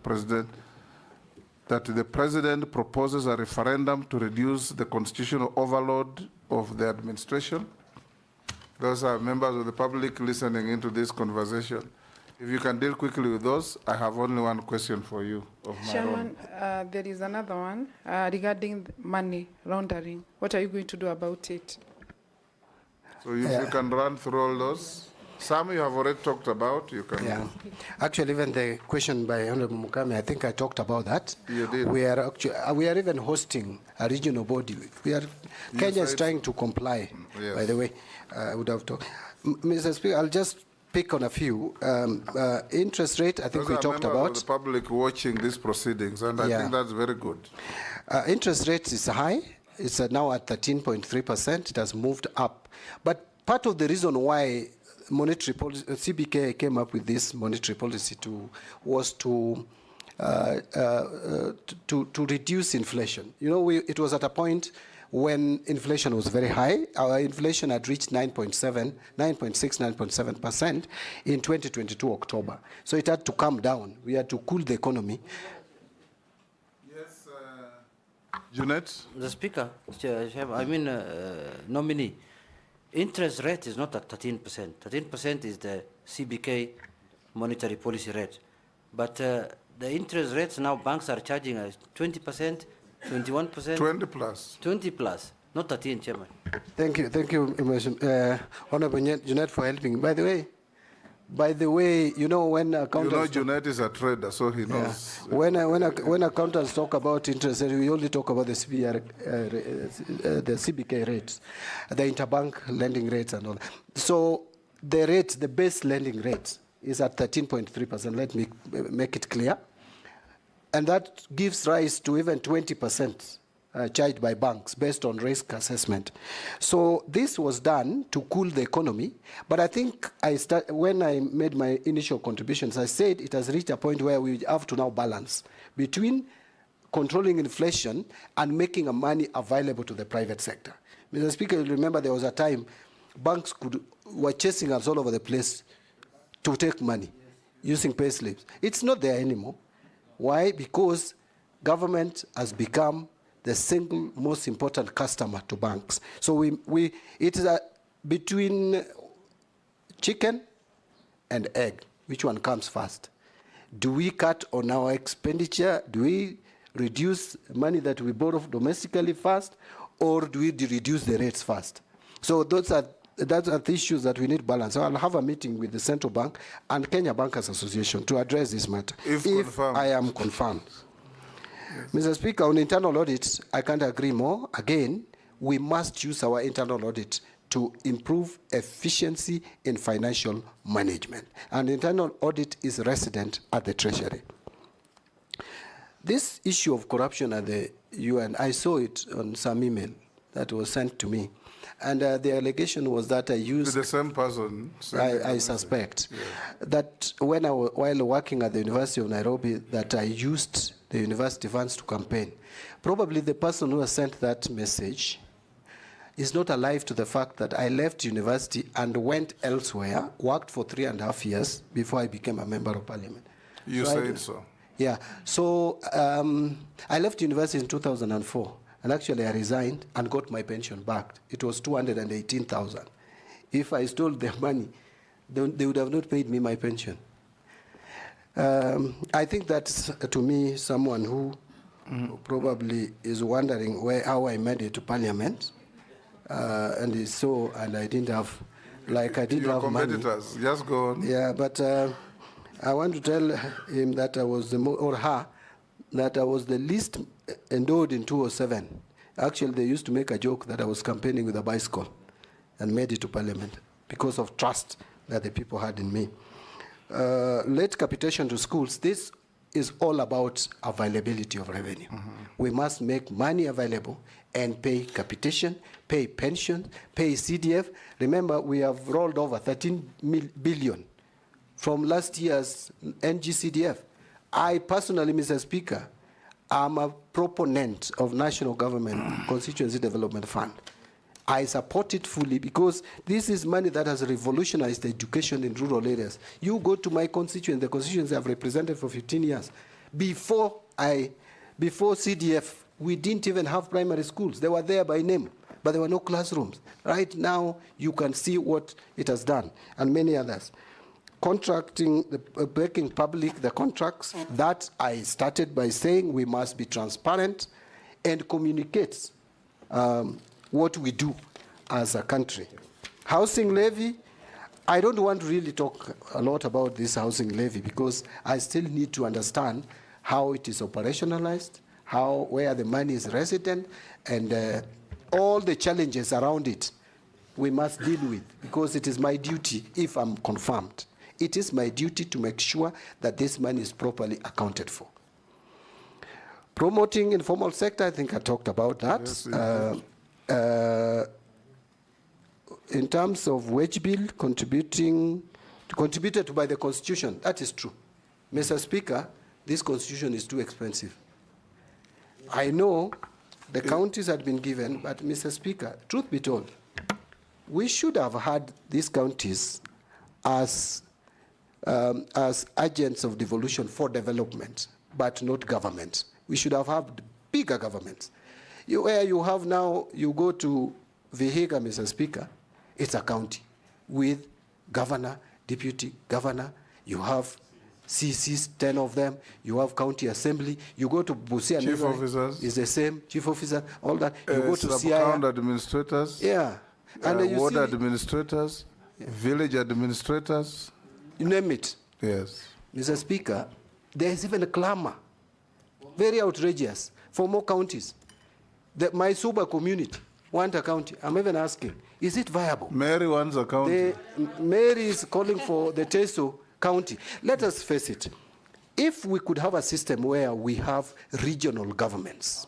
the president proposes a referendum to reduce the constitutional overload of the administration? Those are members of the public listening into this conversation. If you can deal quickly with those, I have only one question for you. Chairman, there is another one regarding money laundering. What are you going to do about it? So if you can run through all those. Some you have already talked about. You can. Yeah. Actually, even the question by Honorable Mukame, I think I talked about that. You did. We are even hosting a regional body. Kenya is trying to comply. Yes. By the way, I would have talked. Mr. Speaker, I'll just pick on a few. Interest rate, I think we talked about. Of the public watching these proceedings, and I think that's very good. Interest rate is high. It's now at 13.3%. It has moved up. But part of the reason why monetary policy, CBK came up with this monetary policy was to reduce inflation. You know, it was at a point when inflation was very high. Our inflation had reached 9.6, 9.7% in 2022 October. So it had to come down. We had to cool the economy. Jeanette? The Speaker, nominee, interest rate is not at 13%. 13% is the CBK monetary policy rate. But the interest rates now banks are charging us 20%, 21%. 20 plus. 20 plus, not 13, Chairman. Thank you, Honorable Jeanette, for helping. By the way, you know when accountants... You know Jeanette is a trader, so he knows. When accountants talk about interest rate, we only talk about the CBK rates, the interbank lending rates and all that. So the rate, the base lending rate is at 13.3%. Let me make it clear. And that gives rise to even 20% charged by banks based on risk assessment. So this was done to cool the economy, but I think when I made my initial contributions, I said it has reached a point where we have to now balance between controlling inflation and making money available to the private sector. Mr. Speaker, you remember there was a time banks were chasing us all over the place to take money using pay slips. It's not there anymore. Why? Because government has become the single most important customer to banks. So it is between chicken and egg. Which one comes first? Do we cut on our expenditure? Do we reduce money that we borrow domestically first? Or do we reduce the rates first? So those are the issues that we need balance. So I'll have a meeting with the Central Bank and Kenya Bankers Association to address this matter. If I am confirmed. Mr. Speaker, on internal audit, I can't agree more. Again, we must use our internal audit to improve efficiency in financial management. And internal audit is resident at the Treasury. This issue of corruption at the UN, I saw it on some email that was sent to me. And the allegation was that I used... The same person. I suspect that while working at the University of Nairobi, that I used the university funds to campaign. Probably the person who has sent that message is not alive to the fact that I left university and went elsewhere, worked for 3.5 years before I became a member of parliament. You said so. Yeah. So I left university in 2004. And actually, I resigned and got my pension back. It was 218,000. If I stole their money, they would have not paid me my pension. I think that's, to me, someone who probably is wondering how I made it to Parliament. And I didn't have, I didn't Your have competitors, money. just go on. Yeah, but I want to tell him that I was or her, that I was the least endowed in 2007. Actually, they used to make a joke that I was campaigning with a bicycle and made it to Parliament because of trust that the people had in me. Late capitation to schools, this is all about availability of revenue. We must make money available and pay capitation, pay pension, pay CDF. Remember, we have rolled over 13 billion from last year's NGCDF. I personally, Mr. Speaker, am a proponent of National Government Constituency Development Fund. I support it fully because this is money that has revolutionized education in rural areas. You go to my constituency, the constituency I've represented for 15 years. Before CDF, we didn't even have primary schools. They were there by name, but there were no classrooms. Right now, you can see what it has done, and many others. Contracting, making public the contracts, that I started by saying we must be transparent and communicate what we do as a country. Housing levy, I don't want to really talk a lot about this housing levy because I still need to understand how it is operationalized, where the money is resident, and all the challenges around it we must deal with because it is my duty if I'm confirmed. It is my duty to make sure that this money is properly accounted for. Promoting informal sector, I think I talked about that. Yes, in terms of wage bill contributed by the Constitution, that is true. Mr. Speaker, this Constitution is too expensive. I know the counties had been given, but Mr. Speaker, truth be told, we should have had these counties as agents of devolution for development, but not government. We should have had bigger governments. Where you have now, you go to Vihiga, Mr. Speaker, it's a county with governor, deputy governor, you have CCs, 10 of them, you have county assembly, you go to Busia, chief officers, it's the same, chief officer, all that. You go to sub-county administrators, yeah, and you ward see, administrators, village administrators. You name it. Yes. Mr. Speaker, there is even a clamor, very outrageous, for more counties. My Suba community want a county. I'm even asking, is it viable? Mary wants a county. Mary is calling for the Teso County. Let us face it. If we could have a system where we have regional governments,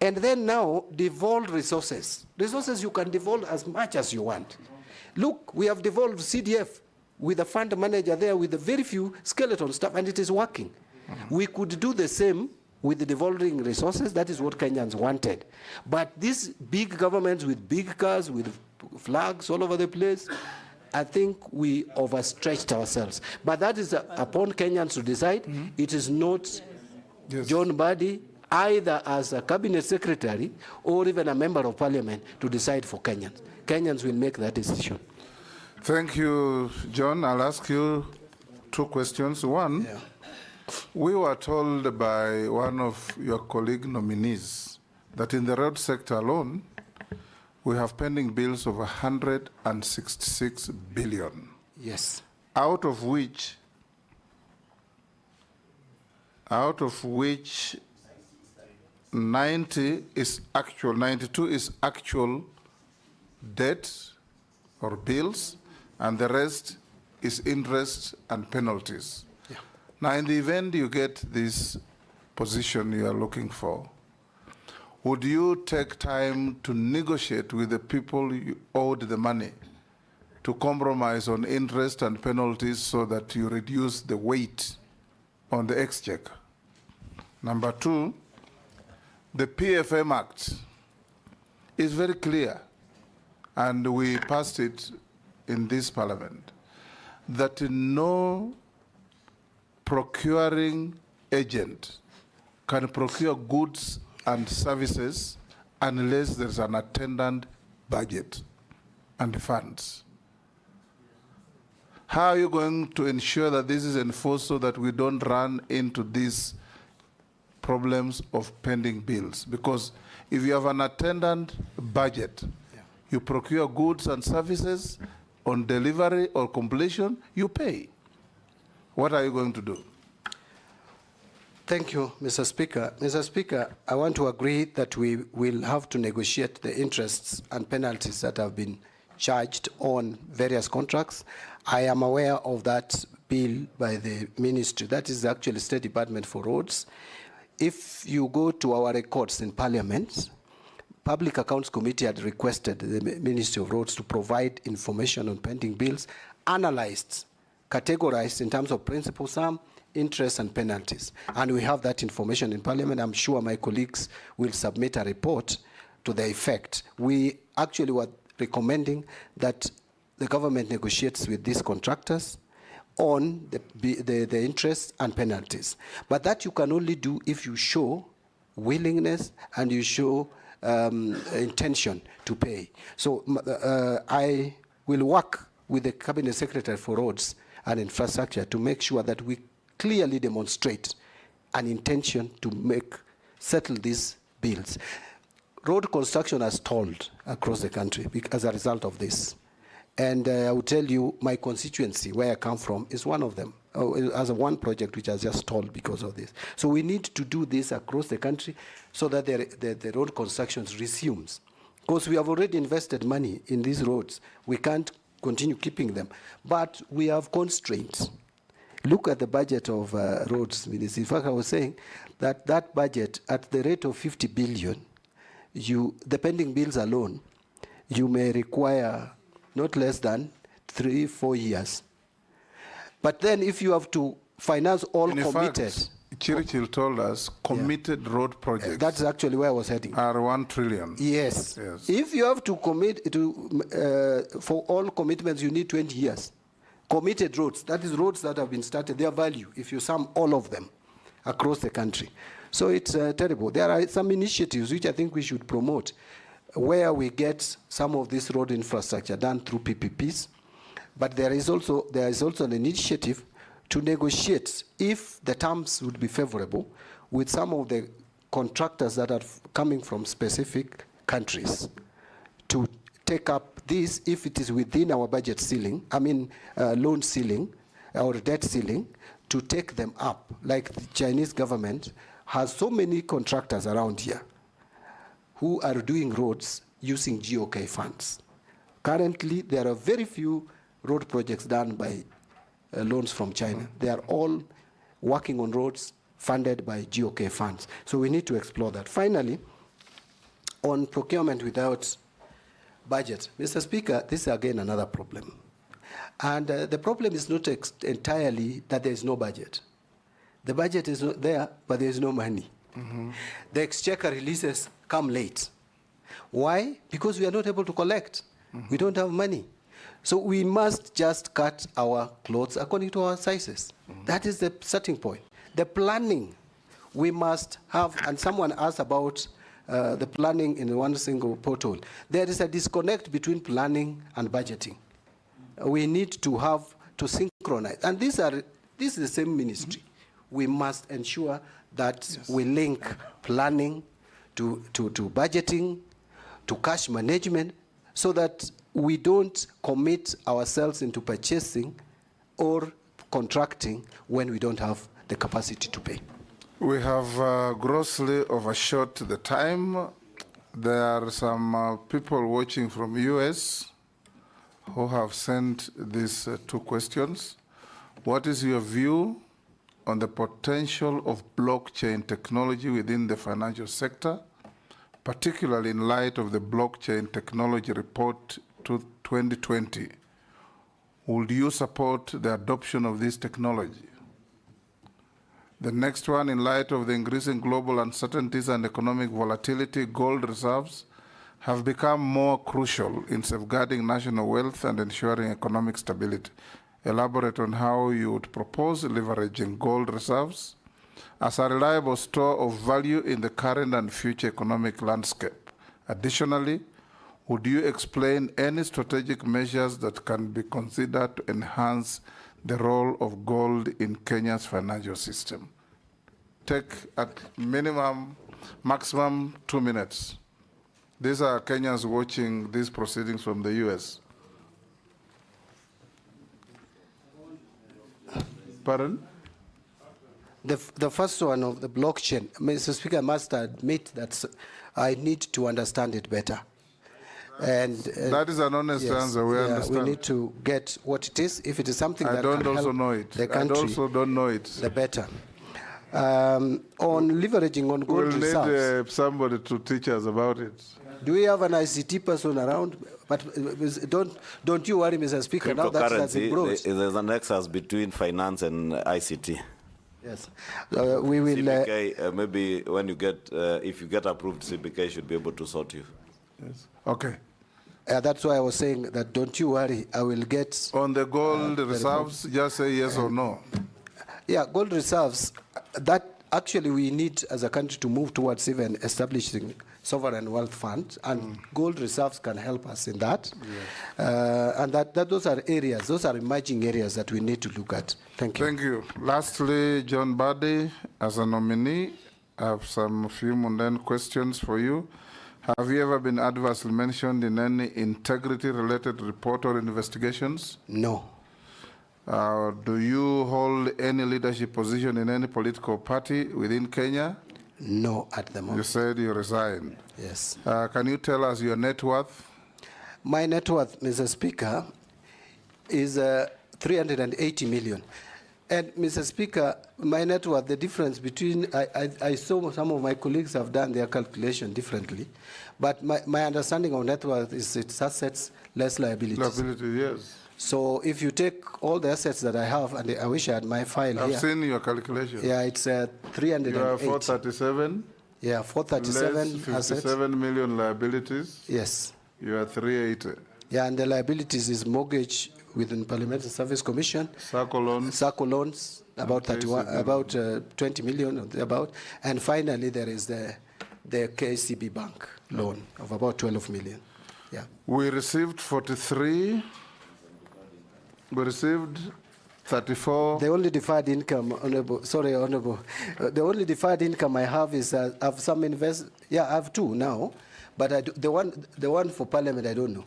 and then now devolve resources you can devolve as much as you want. Look, we have devolved CDF with a fund manager there with a very few skeleton staff, and it is working. We could do the same with the devolving resources. That is what Kenyans wanted. But these big governments with big cars, with flags all over the place, I think we overstretched ourselves. But that is upon Kenyans to decide. It is not John Mbadi, either as a cabinet secretary or even a member of parliament, to decide for Kenyans. Kenyans will make that decision. Thank you, John. I'll ask you two questions. One, we were told by one of your colleague nominees that in the road sector alone, we have pending bills of 166 billion. Yes. Out of which 92 is actual debt or bills, and the rest is interest and penalties. Yeah. Now, in the event you get this position you are looking for, would you take time to negotiate with the people you owed the money to compromise on interest and penalties so that you reduce the weight on the exchequer? Number two, the PFM Act is very clear, and we passed it in this parliament, that no procuring agent can procure goods and services unless there's an attendant budget and funds. How are you going to ensure that this is enforced so that we don't run into these problems of pending bills? Because if you have an attendant budget, you procure goods and services, on delivery or completion, you pay. What are you going to do? Thank you, Mr. Speaker. Mr. Speaker, I want to agree that we will have to negotiate the interests and penalties that have been charged on various contracts. I am aware of that bill by the ministry. That is actually State Department for Roads. If you go to our records in Parliament, Public Accounts Committee had requested the Ministry of Roads to provide information on pending bills, analyzed, categorized in terms of principal sum, interest and penalties. And we have that information in Parliament. I'm sure my colleagues will submit a report to the effect. We actually were recommending that the government negotiates with these contractors on the interest and penalties. But that you can only do if you show willingness and you show intention to pay. So I will work with the Cabinet Secretary for Roads and Infrastructure to make sure that we clearly demonstrate an intention to settle these bills. Road construction has stalled across the country as a result of this. And I will tell you, my constituency, where I come from, is one of them, as one project which has just stalled because of this. So we need to do this across the country so that the road construction resumes. Because we have already invested money in these roads. We can't continue keeping them. But we have constraints. Look at the budget of roads, Minister. In fact, I was saying that that budget, at the rate of 50 billion, the pending bills alone, you may require not less than 3-4 years. But then if you have to finance all committed. Churchill told us committed road projects. That's actually where I was heading. Are 1 trillion. Yes. If you have to commit for all commitments, you need 20 years. Committed roads, that is roads that have been started, their value, if you sum all of them across the country. So it's terrible. There are some initiatives which I think we should promote, where we get some of this road infrastructure done through PPPs. But there is also an initiative to negotiate, if the terms would be favorable, with some of the contractors that are coming from specific countries to take up this if it is within our budget ceiling, loan ceiling or debt ceiling, to take them up. Like the Chinese government has so many contractors around here who are doing roads using GOK funds. Currently, there are very few road projects done by loans from China. They are all working on roads funded by GOK funds. So we need to explore that. Finally, on procurement without budget, Mr. Speaker, this is again another problem. And the problem is not entirely that there is no budget. The budget is not there, but there is no money. The exchequer releases come late. Why? Because we are not able to collect. We don't have money. So we must just cut our clothes according to our sizes. That is the starting point. The planning we must have, and someone asked about the planning in one single portal. There is a disconnect between planning and budgeting. We need to synchronize. And this is the same ministry. We must ensure that we link planning to budgeting, to cash management, so that we don't commit ourselves into purchasing or contracting when we don't have the capacity to pay. We have grossly overshot the time. There are some people watching from US who have sent these 2 questions. What is your view on the potential of blockchain technology within the financial sector, particularly in light of the blockchain technology report to 2020? Would you support the adoption of this technology? The next one, in light of the increasing global uncertainties and economic volatility, gold reserves have become more crucial in safeguarding national wealth and ensuring economic stability. Elaborate on how you would propose leveraging gold reserves as a reliable store of value in the current and future economic landscape. Additionally, would you explain any strategic measures that can be considered to enhance the role of gold in Kenya's financial system? Take at maximum 2 minutes. These are Kenyans watching these proceedings from the US. Pardon? The first one of the blockchain, Mr. Speaker, I must admit that I need to understand it better. And that is an honest answer. We understand. We need to get what it is. If it is something that don't can also help know it. the country, I also don't know it. The better. On leveraging on gold reserves. We'll need somebody to teach us about it. Do we have an ICT person around? But don't you worry, Mr. Speaker. Now that's there's an nexus between finance and ICT. Yes, we will. CBK, maybe when you get, if you get approved, CBK should be able to sort you. Yes. Okay. That's why I was saying that don't you worry, I will get... On the gold reserves, just say yes or no. Yeah, gold reserves, that actually we need as a country to move towards even establishing sovereign wealth funds, and gold reserves can help us in that. Yes. And those are areas, those are emerging areas that we need to look at. Thank you. Thank you. Lastly, John Mbadi, as a nominee, I have some few mundane questions for you. Have you ever been adversely mentioned in any integrity-related report or investigations? No. Do you hold any leadership position in any political party within Kenya? No, at the moment. You said you resigned. Yes. Can you tell us your net worth? My net worth, Mr. Speaker, is 380 million. And, Mr. Speaker, my net worth, the difference between, I saw some of my colleagues have done their calculation differently, but my understanding of net worth is it's assets less liabilities. Liability, yes. So if you take all the assets that I have, and I wish I had my file here. I've seen your calculation. Yeah, it's 380. You are 437. Yeah, 437 less 57 assets. million liabilities. Yes. You are 380. Yeah, and the liabilities is mortgage within Parliamentary Service Commission. SACCO loans. SACCO loans, about 20 million, or about. And finally, there is the KCB Bank loan of about 12 million. Yeah. We received 43. We received 34. The only deferred income, Honorable, the only deferred income I have is I have some I have two now, but the one for Parliament, I don't know.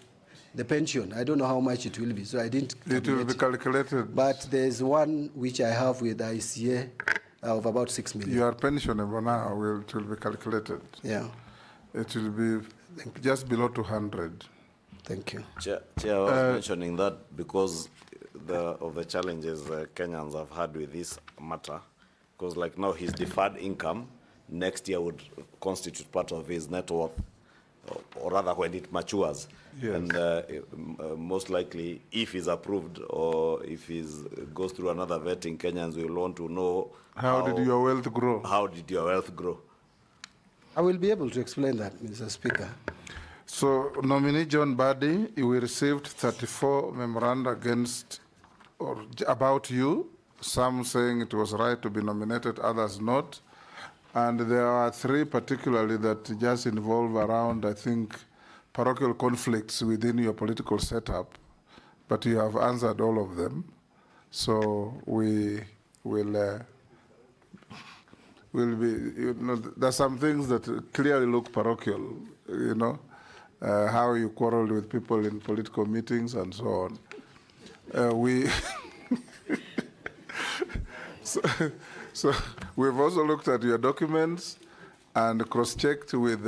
The pension, I don't know how much it will be, so I didn't. It will be calculated. But there's one which I have with ICA of about 6 million. Your pension now it will be calculated. Yeah. It will be just below 200. Thank you. Chair, I was mentioning that because of the challenges Kenyans have had with this matter, because like now his deferred income next year would constitute part of his net worth, or rather when it matures. Yes. And most likely, if he's approved or if he goes through another vetting, Kenyans will want to know how did your wealth grow? How did your wealth grow? I will be able to explain that, Mr. Speaker. So, nominee John Mbadi, we received 34 memoranda against or about you, some saying it was right to be nominated, others not. And there are 3 particularly that just involve around, I think, parochial conflicts within your political setup, but you have answered all of them. So we will be, there's some things that clearly look parochial, how you quarreled with people in political meetings and so on. So we've also looked at your documents and cross-checked with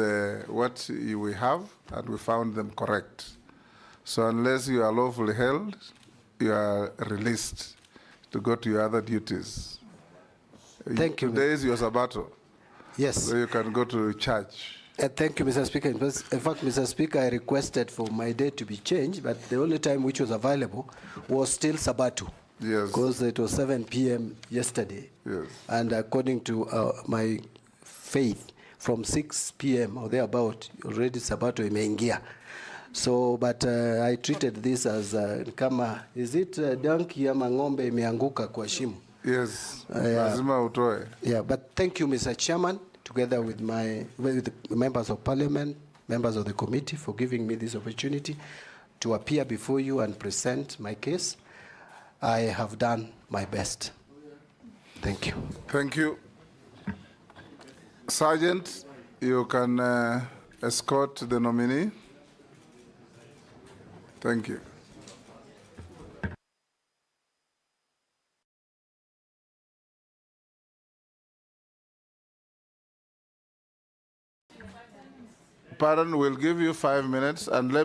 what we have, and we found them correct. So unless you are lawfully held, you are released to go to your other duties. Thank you. Today is your Sabbato. Yes. So you can go to church. Thank you, Mr. Speaker. In fact, Mr. Speaker, I requested for my date to be changed, but the only time which was available was still Sabbato. Yes. Because it was 7 p.m. yesterday. Yes. And according to my faith, from 6 p.m. or thereabout, already Sabato imeingia. So, but I treated this as kama, is it donkey ama ng'ombe imeanguka kwa shimo? Yes, lazima utoe. Yeah, but thank you, Mr. Chairman, together with the members of Parliament, members of the committee, for giving me this opportunity to appear before you and present my case. I have done my best. Thank you. Thank you. Sergeant, you can escort the nominee. Thank you. Pardon, we'll give you 5 minutes and let me